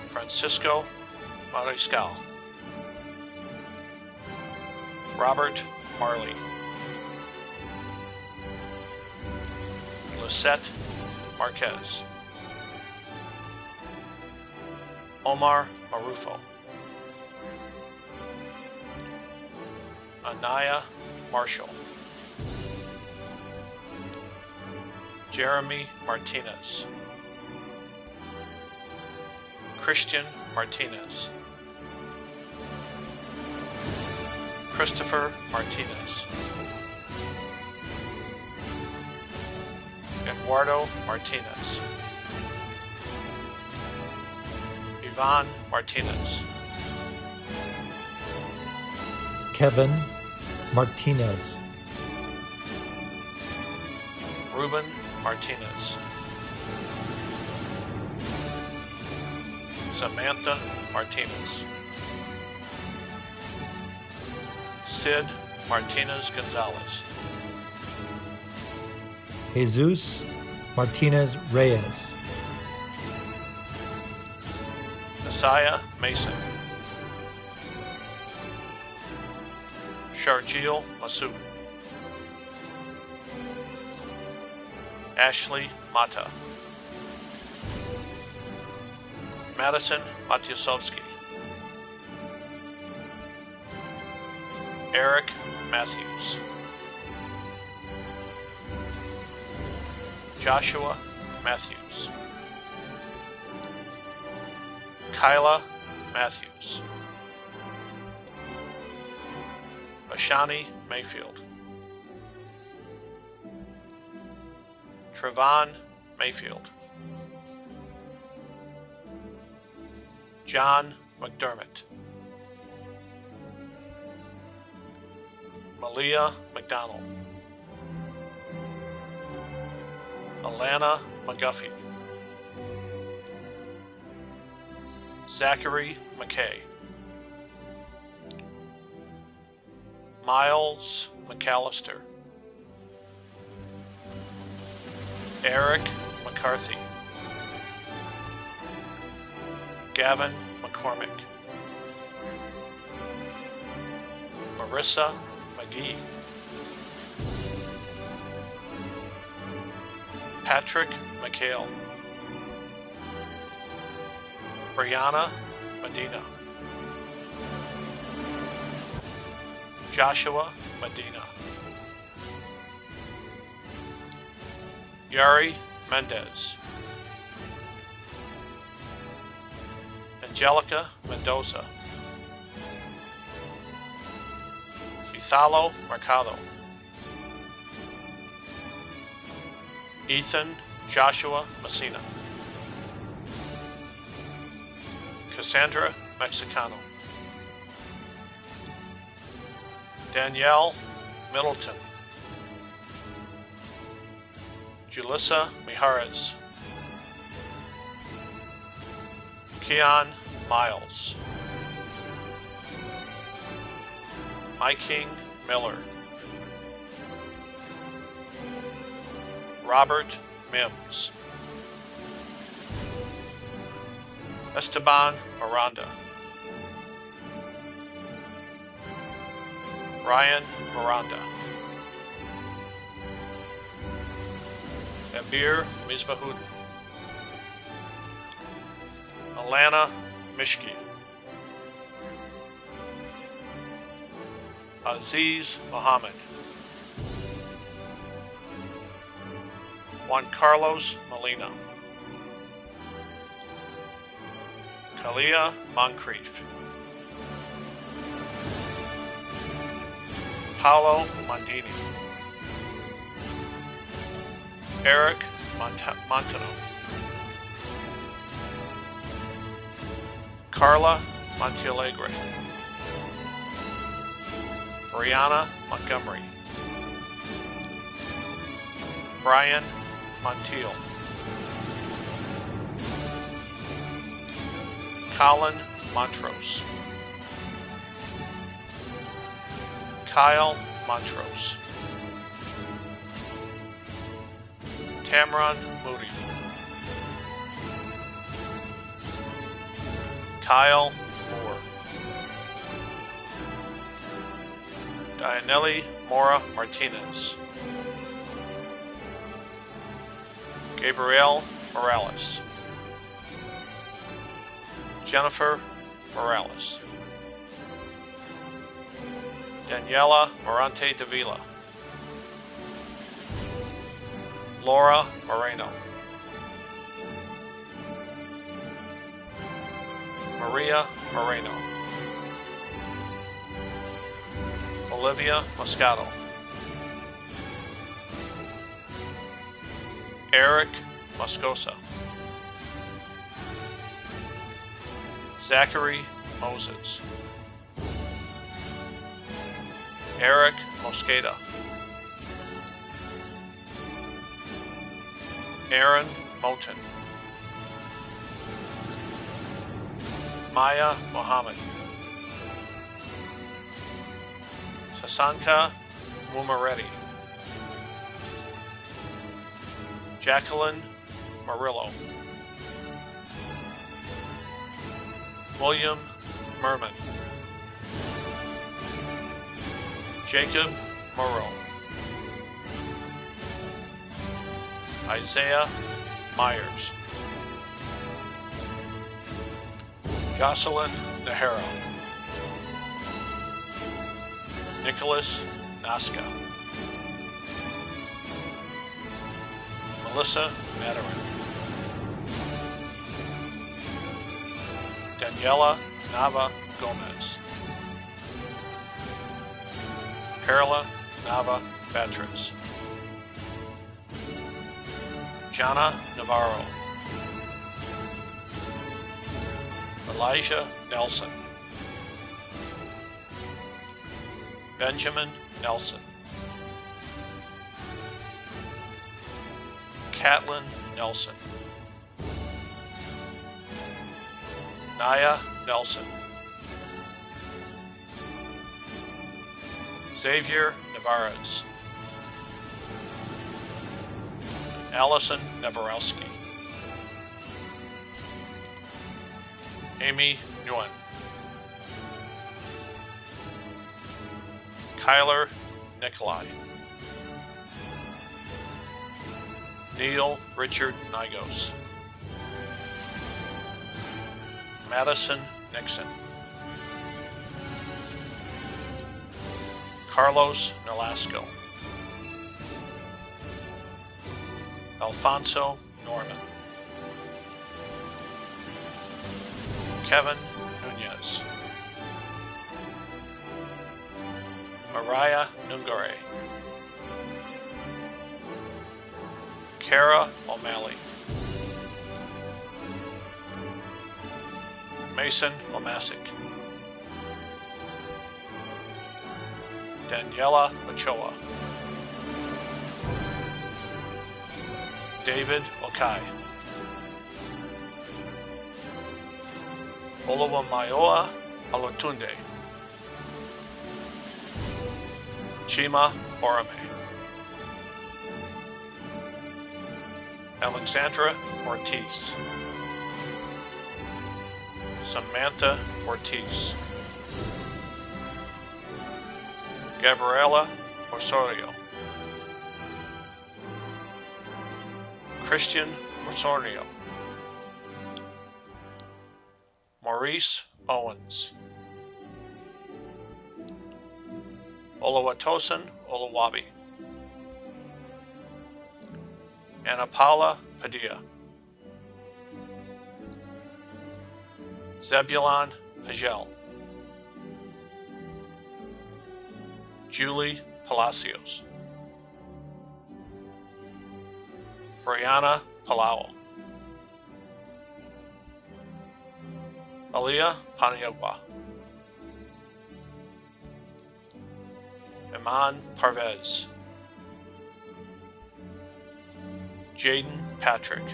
Francisco Mariscal, Robert Marley, Lisette Marquez, Omar Marufo, Anaya Marshall, Jeremy Martinez, Christian Martinez, Christopher Martinez, Eduardo Martinez, Ivan Martinez, Kevin Martinez, Ruben Martinez, Samantha Martinez, Sid Martinez Gonzalez, Jesus Martinez Reyes, Messiah Mason, Sharjeel Masood, Ashley Mata, Madison Matyasovsky, Eric Matthews, Joshua Matthews, Kyla Matthews, Ashani Mayfield, Trevon Mayfield, John McDermott, Malia McDonald, Alana McGuffey, Zachary McKay, Miles McAllister, Eric McCarthy, Gavin McCormick, Marissa McGee, Patrick McHale, Brianna Medina, Joshua Medina, Yari Mendez, Angelica Mendoza, Isalo Mercado, Ethan Joshua Messina, Cassandra Mexicano, Danielle Middleton, Julissa Mijares, Keon Miles, My King Miller, Robert Mims, Esteban Miranda, Ryan Miranda, Abir Misbahudin, Alana Mishki, Aziz Mohammed, Juan Carlos Molina, Kalia Moncrief, Paolo Mondini, Eric Montano, Carla Montealegre, Brianna Montgomery, Brian Montiel, Colin Montrose, Kyle Montrose, Tamron Moody, Kyle Moore, Dianelli Mora Martinez, Gabrielle Morales, Jennifer Morales, Daniela Morante Davila, Laura Moreno, Maria Moreno, Olivia Moscato, Eric Moscosa, Zachary Moses, Eric Mosqueda, Aaron Moten, Maya Mohammed, Sasanka Mumaretti, Jacqueline Murillo, William Merman, Jacob Moreau, Isaiah Myers, Jocelyn Nahara, Nicholas Nasca, Melissa Madarin, Daniela Nava Gomez, Perla Nava Beatriz, Jana Navarro, Elijah Nelson, Benjamin Nelson, Catlin Nelson, Naya Nelson, Xavier Navarez, Allison Navarowski, Amy Nguyen, Kyler Nikolai, Neil Richard Nigos, Madison Nixon, Carlos Nolasco, Alfonso Norman, Kevin Nunez, Mariah Nungare, Kara O'Malley, Mason Omasic, Daniela Ochoa, David Okai, Olawamayoa Alotunde, Chima Orame, Alexandra Ortiz, Samantha Ortiz, Gabriela Osorio, Christian Osorio, Maurice Owens, Olawatosin Olawabi, Ana Paula Padilla, Zebulon Pagel, Julie Palacios, Brianna Palau, Aliyah Paniagua, Iman Parvez, Jaden Patrick,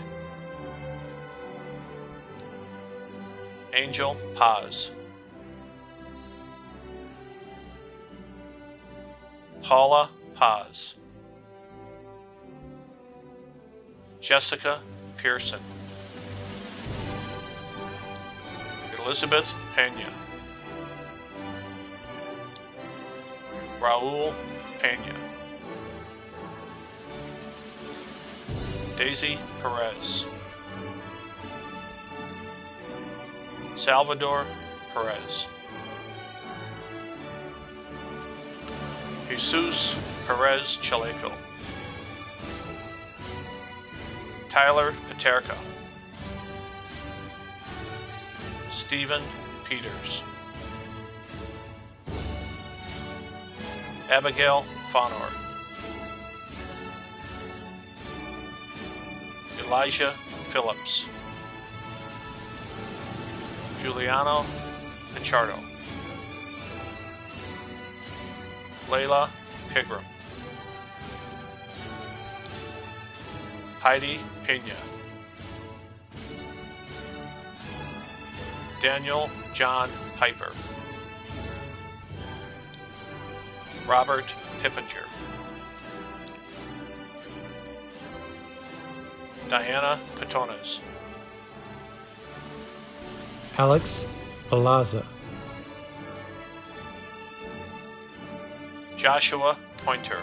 Angel Paz, Paula Paz, Jessica Pearson, Elizabeth Pena, Raul Pena, Daisy Perez, Salvador Perez, Jesus Perez Chaleco, Tyler Paterka, Stephen Peters, Abigail Fonor, Elijah Phillips, Giuliano Pichardo, Layla Pigram, Heidi Pena, Daniel John Piper, Robert Pippinger, Diana Patones, Alex Palaza, Joshua Pointer,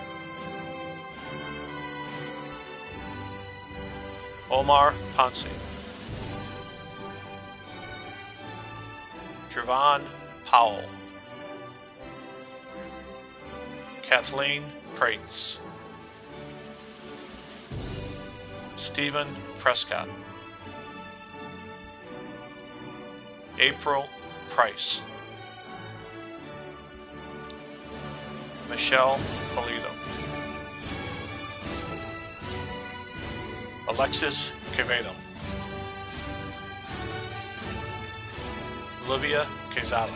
Omar Ponce, Javon Powell, Kathleen Prates, Stephen Prescott, April Price, Michelle Polito, Alexis Quevedo, Olivia Quezada,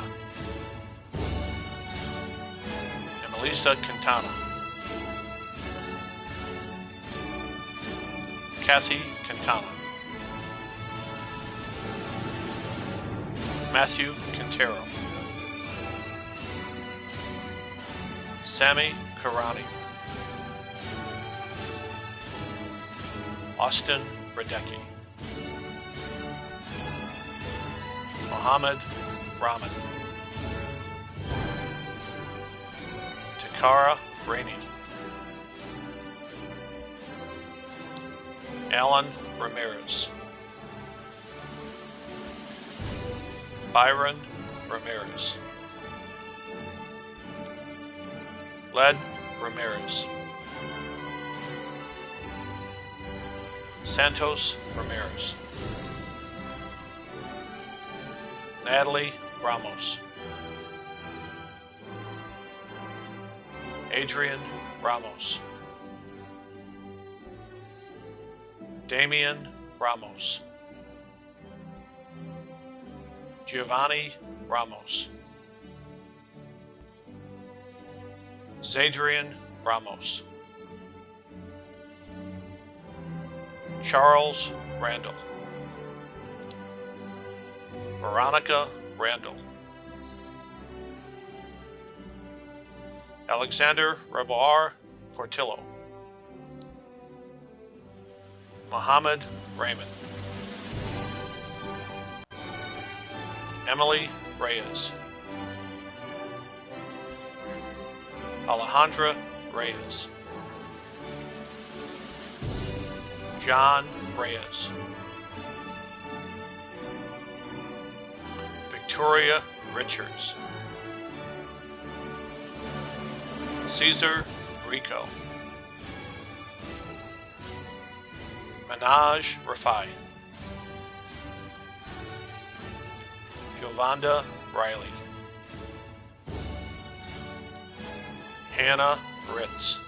and Melissa Quintana, Kathy Quintana, Matthew Quintero, Sammy Karani, Austin Radecki, Mohammed Rahman, Takara Rainey, Alan Ramirez, Byron Ramirez, Led Ramirez, Santos Ramirez, Natalie Ramos, Adrian Ramos, Damian Ramos, Giovanni Ramos, Zadrian Ramos, Charles Randall, Veronica Randall, Alexander Reboar Portillo, Mohammed Raymond, Emily Reyes, Alejandra Reyes, John Reyes, Victoria Richards, Caesar Rico, Manaj Rafai, Giovanda Riley, Hannah Ritz,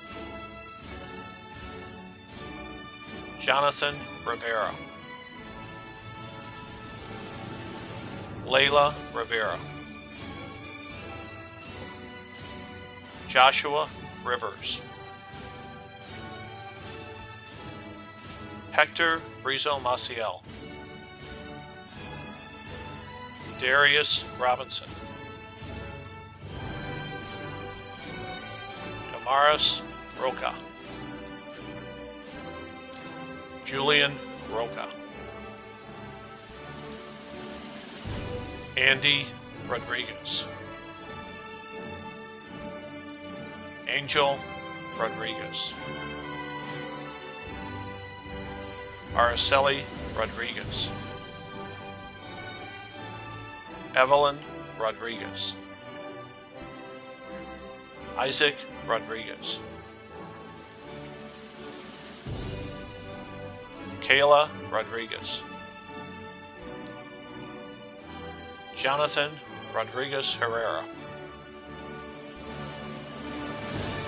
Jonathan Rivera, Layla Rivera, Joshua Rivers, Hector Rizzo Maciel, Darius Robinson, Damaris Roca, Julian Roca, Andy Rodriguez, Angel Rodriguez, Araceli Rodriguez, Evelyn Rodriguez, Isaac Rodriguez, Kayla Rodriguez, Jonathan Rodriguez Herrera,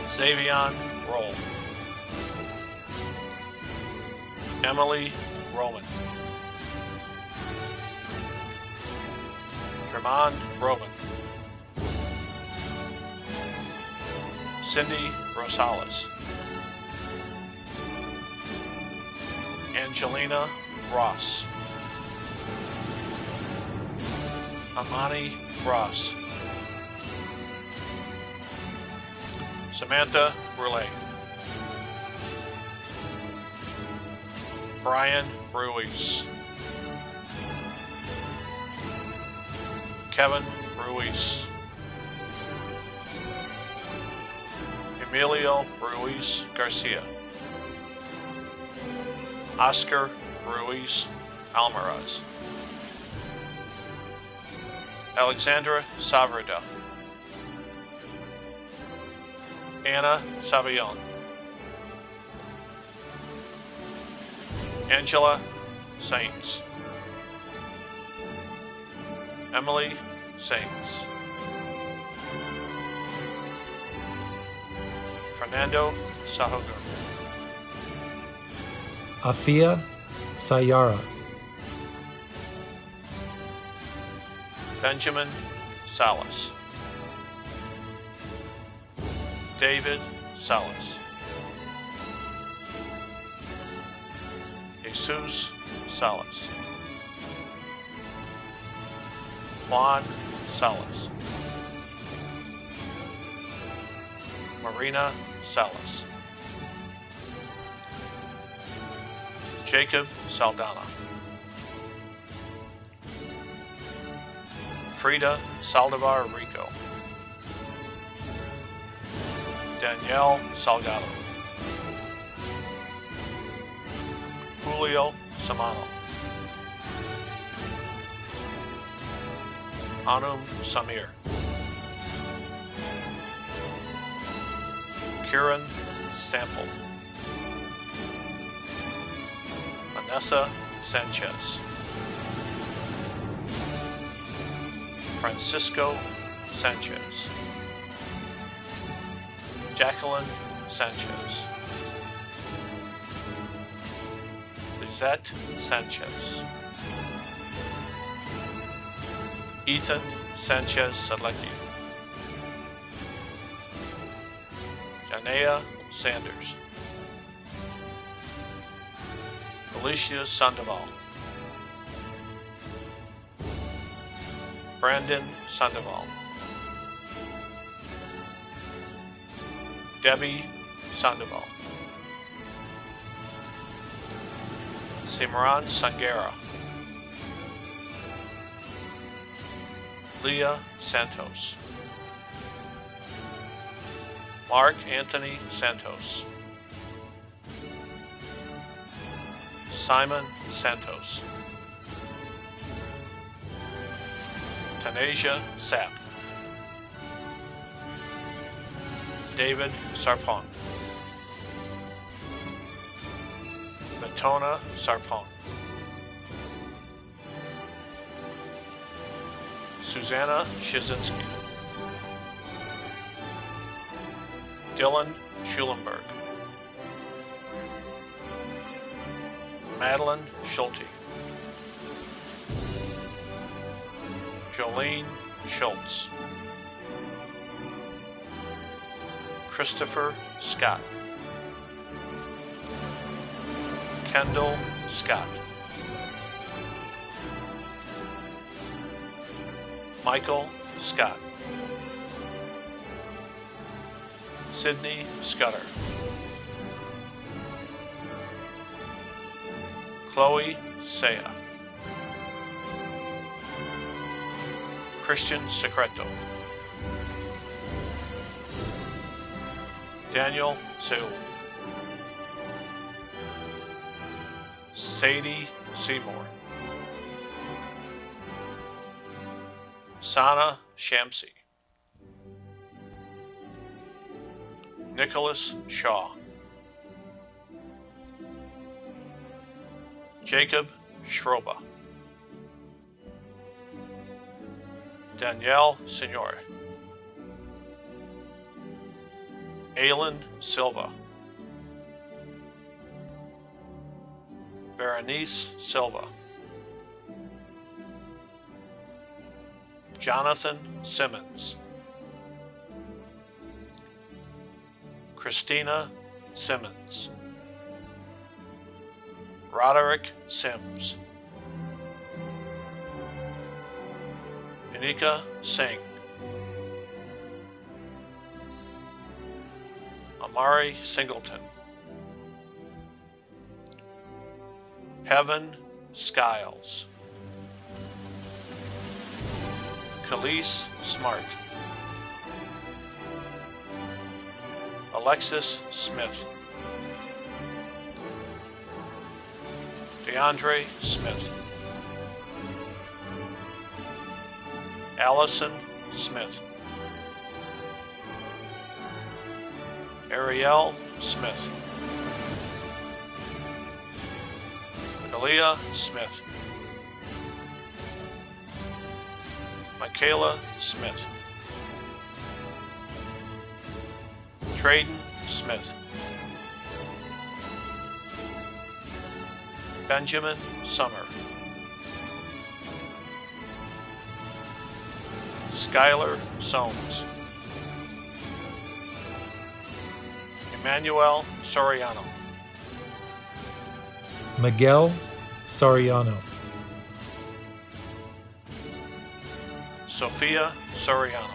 Xavion Roll, Emily Roman, Tremont Roman, Cindy Rosales, Angelina Ross, Amani Ross, Samantha Roulet, Brian Ruiz, Kevin Ruiz, Emilio Ruiz Garcia, Oscar Ruiz Almaraz, Alexandra Savrida, Anna Sabion, Angela Saints, Emily Saints, Fernando Sahogun, Afia Sayara, Benjamin Salas, David Salas, Jesus Salas, Juan Salas, Marina Salas, Jacob Saldana, Frida Saldivar Rico, Danielle Salgado, Julio Samano, Anum Samir, Kieran Sample, Vanessa Sanchez, Francisco Sanchez, Jacqueline Sanchez, Lizette Sanchez, Ethan Sanchez Sadlecki, Janea Sanders, Alicia Sandoval, Brandon Sandoval, Debbie Sandoval, Simran Sangera, Leah Santos, Mark Anthony Santos, Simon Santos, Tanasia Sapp, David Sarpong, Vitona Sarpong, Susanna Shizinski, Dylan Schulenberg, Madeline Schulte, Jolene Schultz, Christopher Scott, Kendall Scott, Michael Scott, Sydney Scudder, Chloe Saya, Christian Secreto, Daniel Seul, Sadie Seymour, Sana Shamsi, Nicholas Shaw, Jacob Schroba, Danielle Signore, Aylin Silva, Berenice Silva, Jonathan Simmons, Christina Simmons, Roderick Sims, Anika Singh, Amari Singleton, Heaven Skiles, Khalees Smart, Alexis Smith, DeAndre Smith, Allison Smith, Ariel Smith, Kalia Smith, Michaela Smith, Trayden Smith, Benjamin Summer, Skylar Soames, Emmanuel Soriano, Miguel Soriano, Sophia Soriano,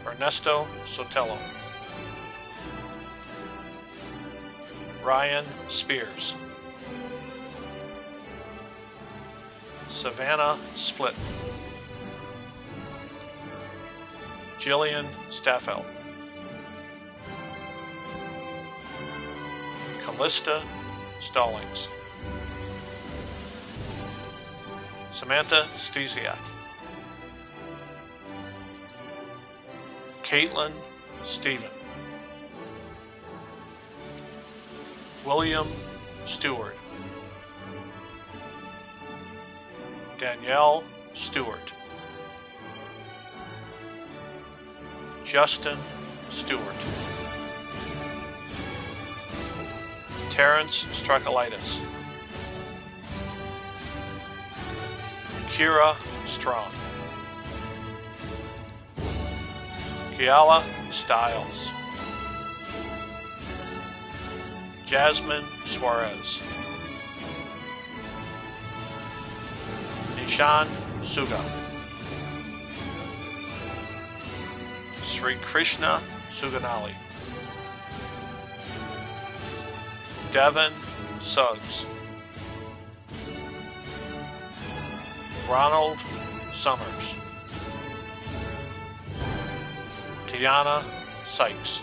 Ernesto Sotelo, Ryan Spears, Savannah Split, Jillian Staffeld, Callista Stallings, Samantha Stesiak, Caitlin Stephen, William Stewart, Danielle Stewart, Justin Stewart, Terrence Strakalitis, Kira Strong, Kiala Stiles, Jasmine Suarez, Nishan Suga, Sri Krishna Suganali, Devin Suggs, Ronald Summers, Tiana Sykes,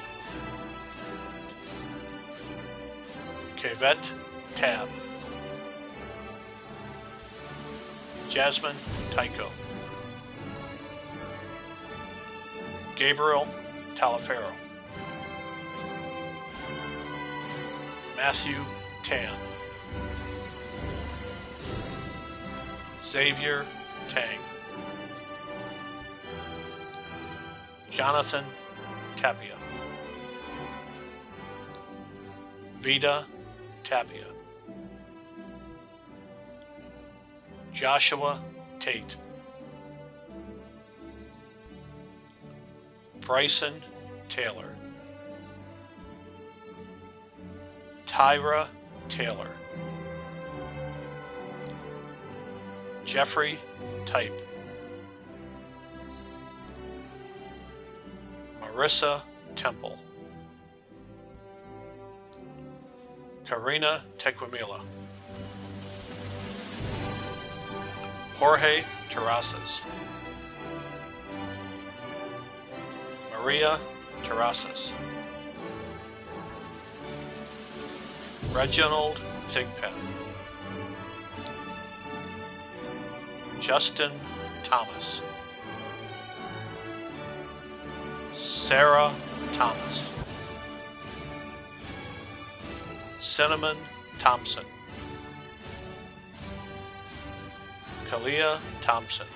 Kevette Tab, Jasmine Tycho, Gabriel Talaferro, Matthew Tan, Xavier Tang, Jonathan Tapia, Vida Tapia, Joshua Tate, Bryson Taylor, Tyra Taylor, Jeffrey Type, Marissa Temple, Karina Tequimila, Jorge Terrazas, Maria Terrazas, Reginald Thigpen, Justin Thomas, Sarah Thomas, Cinnamon Thompson, Kalia Thompson,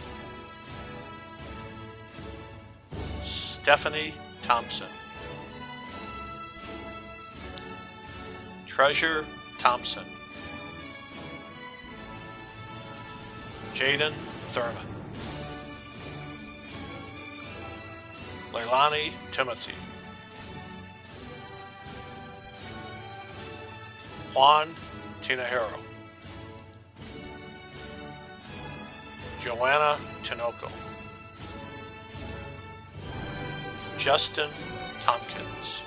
Stephanie Thompson, Treasure Thompson, Jaden Thurman, Leilani Timothy, Juan Tinajero, Joanna Tinoco, Justin Tompkins,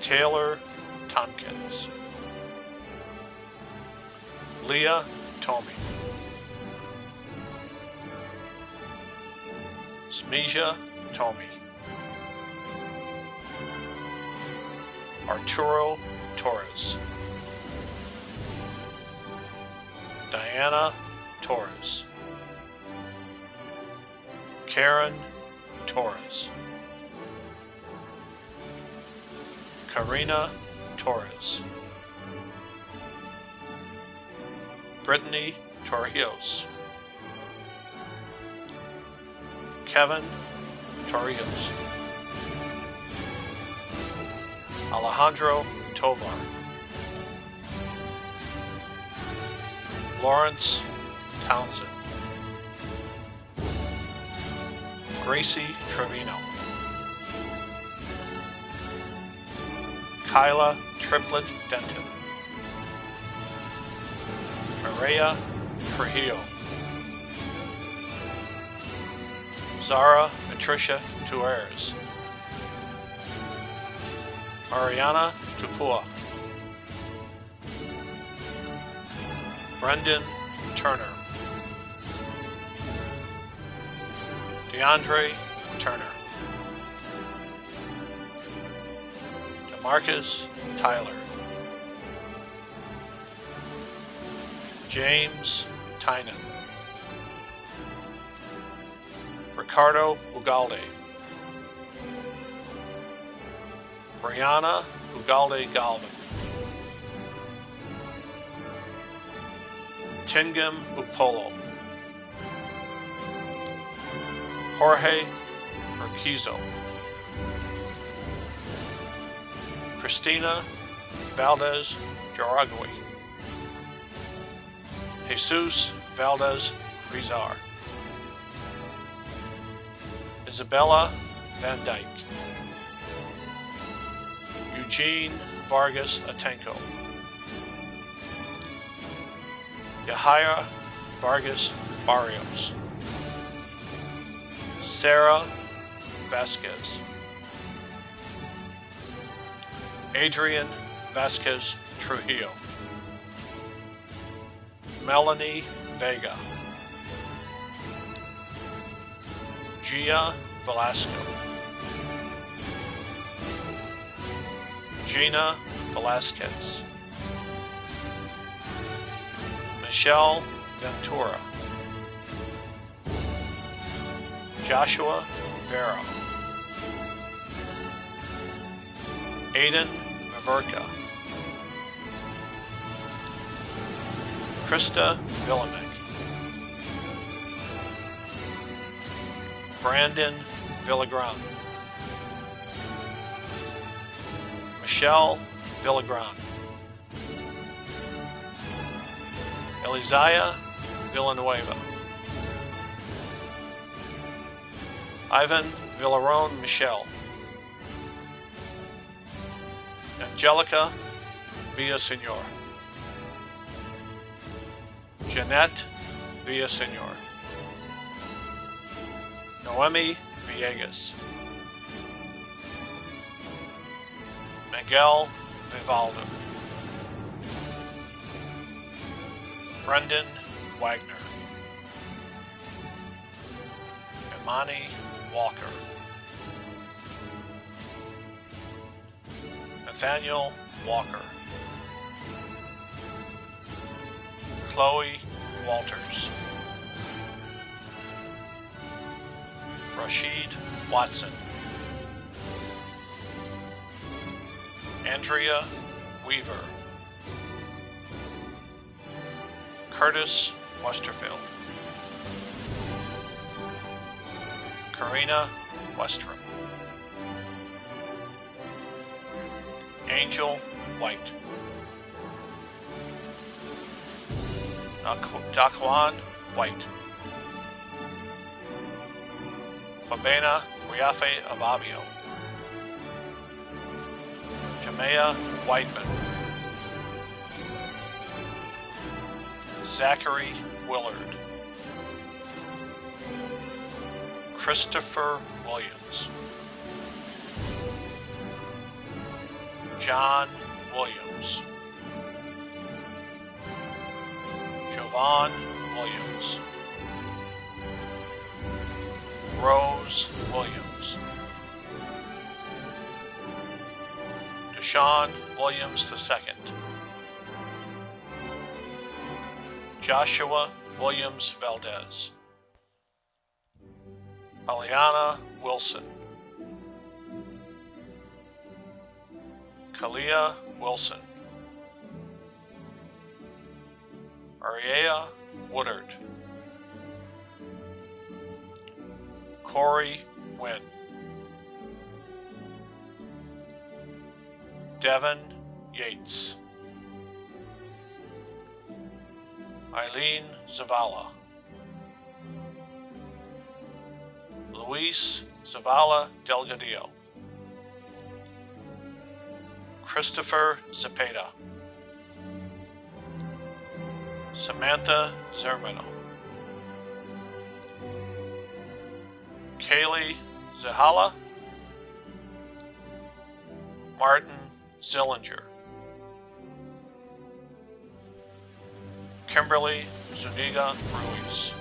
Taylor Tompkins, Leah Tomey, Smija Tomey, Arturo Torres, Diana Torres, Karen Torres, Karina Torres, Brittany Torrijos, Kevin Torrijos, Alejandro Tovar, Lawrence Townsend, Gracie Trevino, Kyla Triplet Denton, Maria Trujillo, Zara Patricia Tueres, Mariana Tupua, Brendan Turner, DeAndre Turner, DeMarcus Tyler, James Tynan, Ricardo Ugalde, Brianna Ugalde Galvin, Tingam Upolo, Jorge Urquizo, Christina Valdez Jaragui, Jesus Valdez Frizar, Isabella Van Dyke, Eugene Vargas Atenco, Yahaya Vargas Barrios, Sarah Vasquez, Adrian Vasquez Trujillo, Melanie Vega, Gia Velasco, Gina Velasquez, Michelle Ventura, Joshua Vera, Aiden Viverka, Krista Villamek, Brandon Villagran, Michelle Villagran, Elizaya Villanueva, Ivan Villaron Michel, Angelica Villaseñor, Jeanette Villaseñor, Noemi Villegas, Miguel Vivaldo, Brendan Wagner, Imani Walker, Nathaniel Walker, Chloe Walters, Rashid Watson, Andrea Weaver, Curtis Westerfield, Karina Westrom, Angel White, Daquan White, Fabena Riafe Ababio, Jamea Whiteman, Zachary Willard, Christopher Williams, John Williams, Jovan Williams, Rose Williams, Deshaun Williams II, Joshua Williams Valdez, Aliana Wilson, Kalia Wilson, Ariea Woodard, Corey Wynn, Devin Yates, Eileen Zavala, Luis Zavala Delgadillo, Christopher Zepeda, Samantha Zermino, Kaylee Zahala, Martin Zillinger, Kimberly Zuniga Ruiz,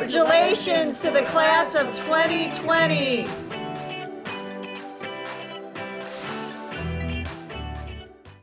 Congratulations to the class of 2020.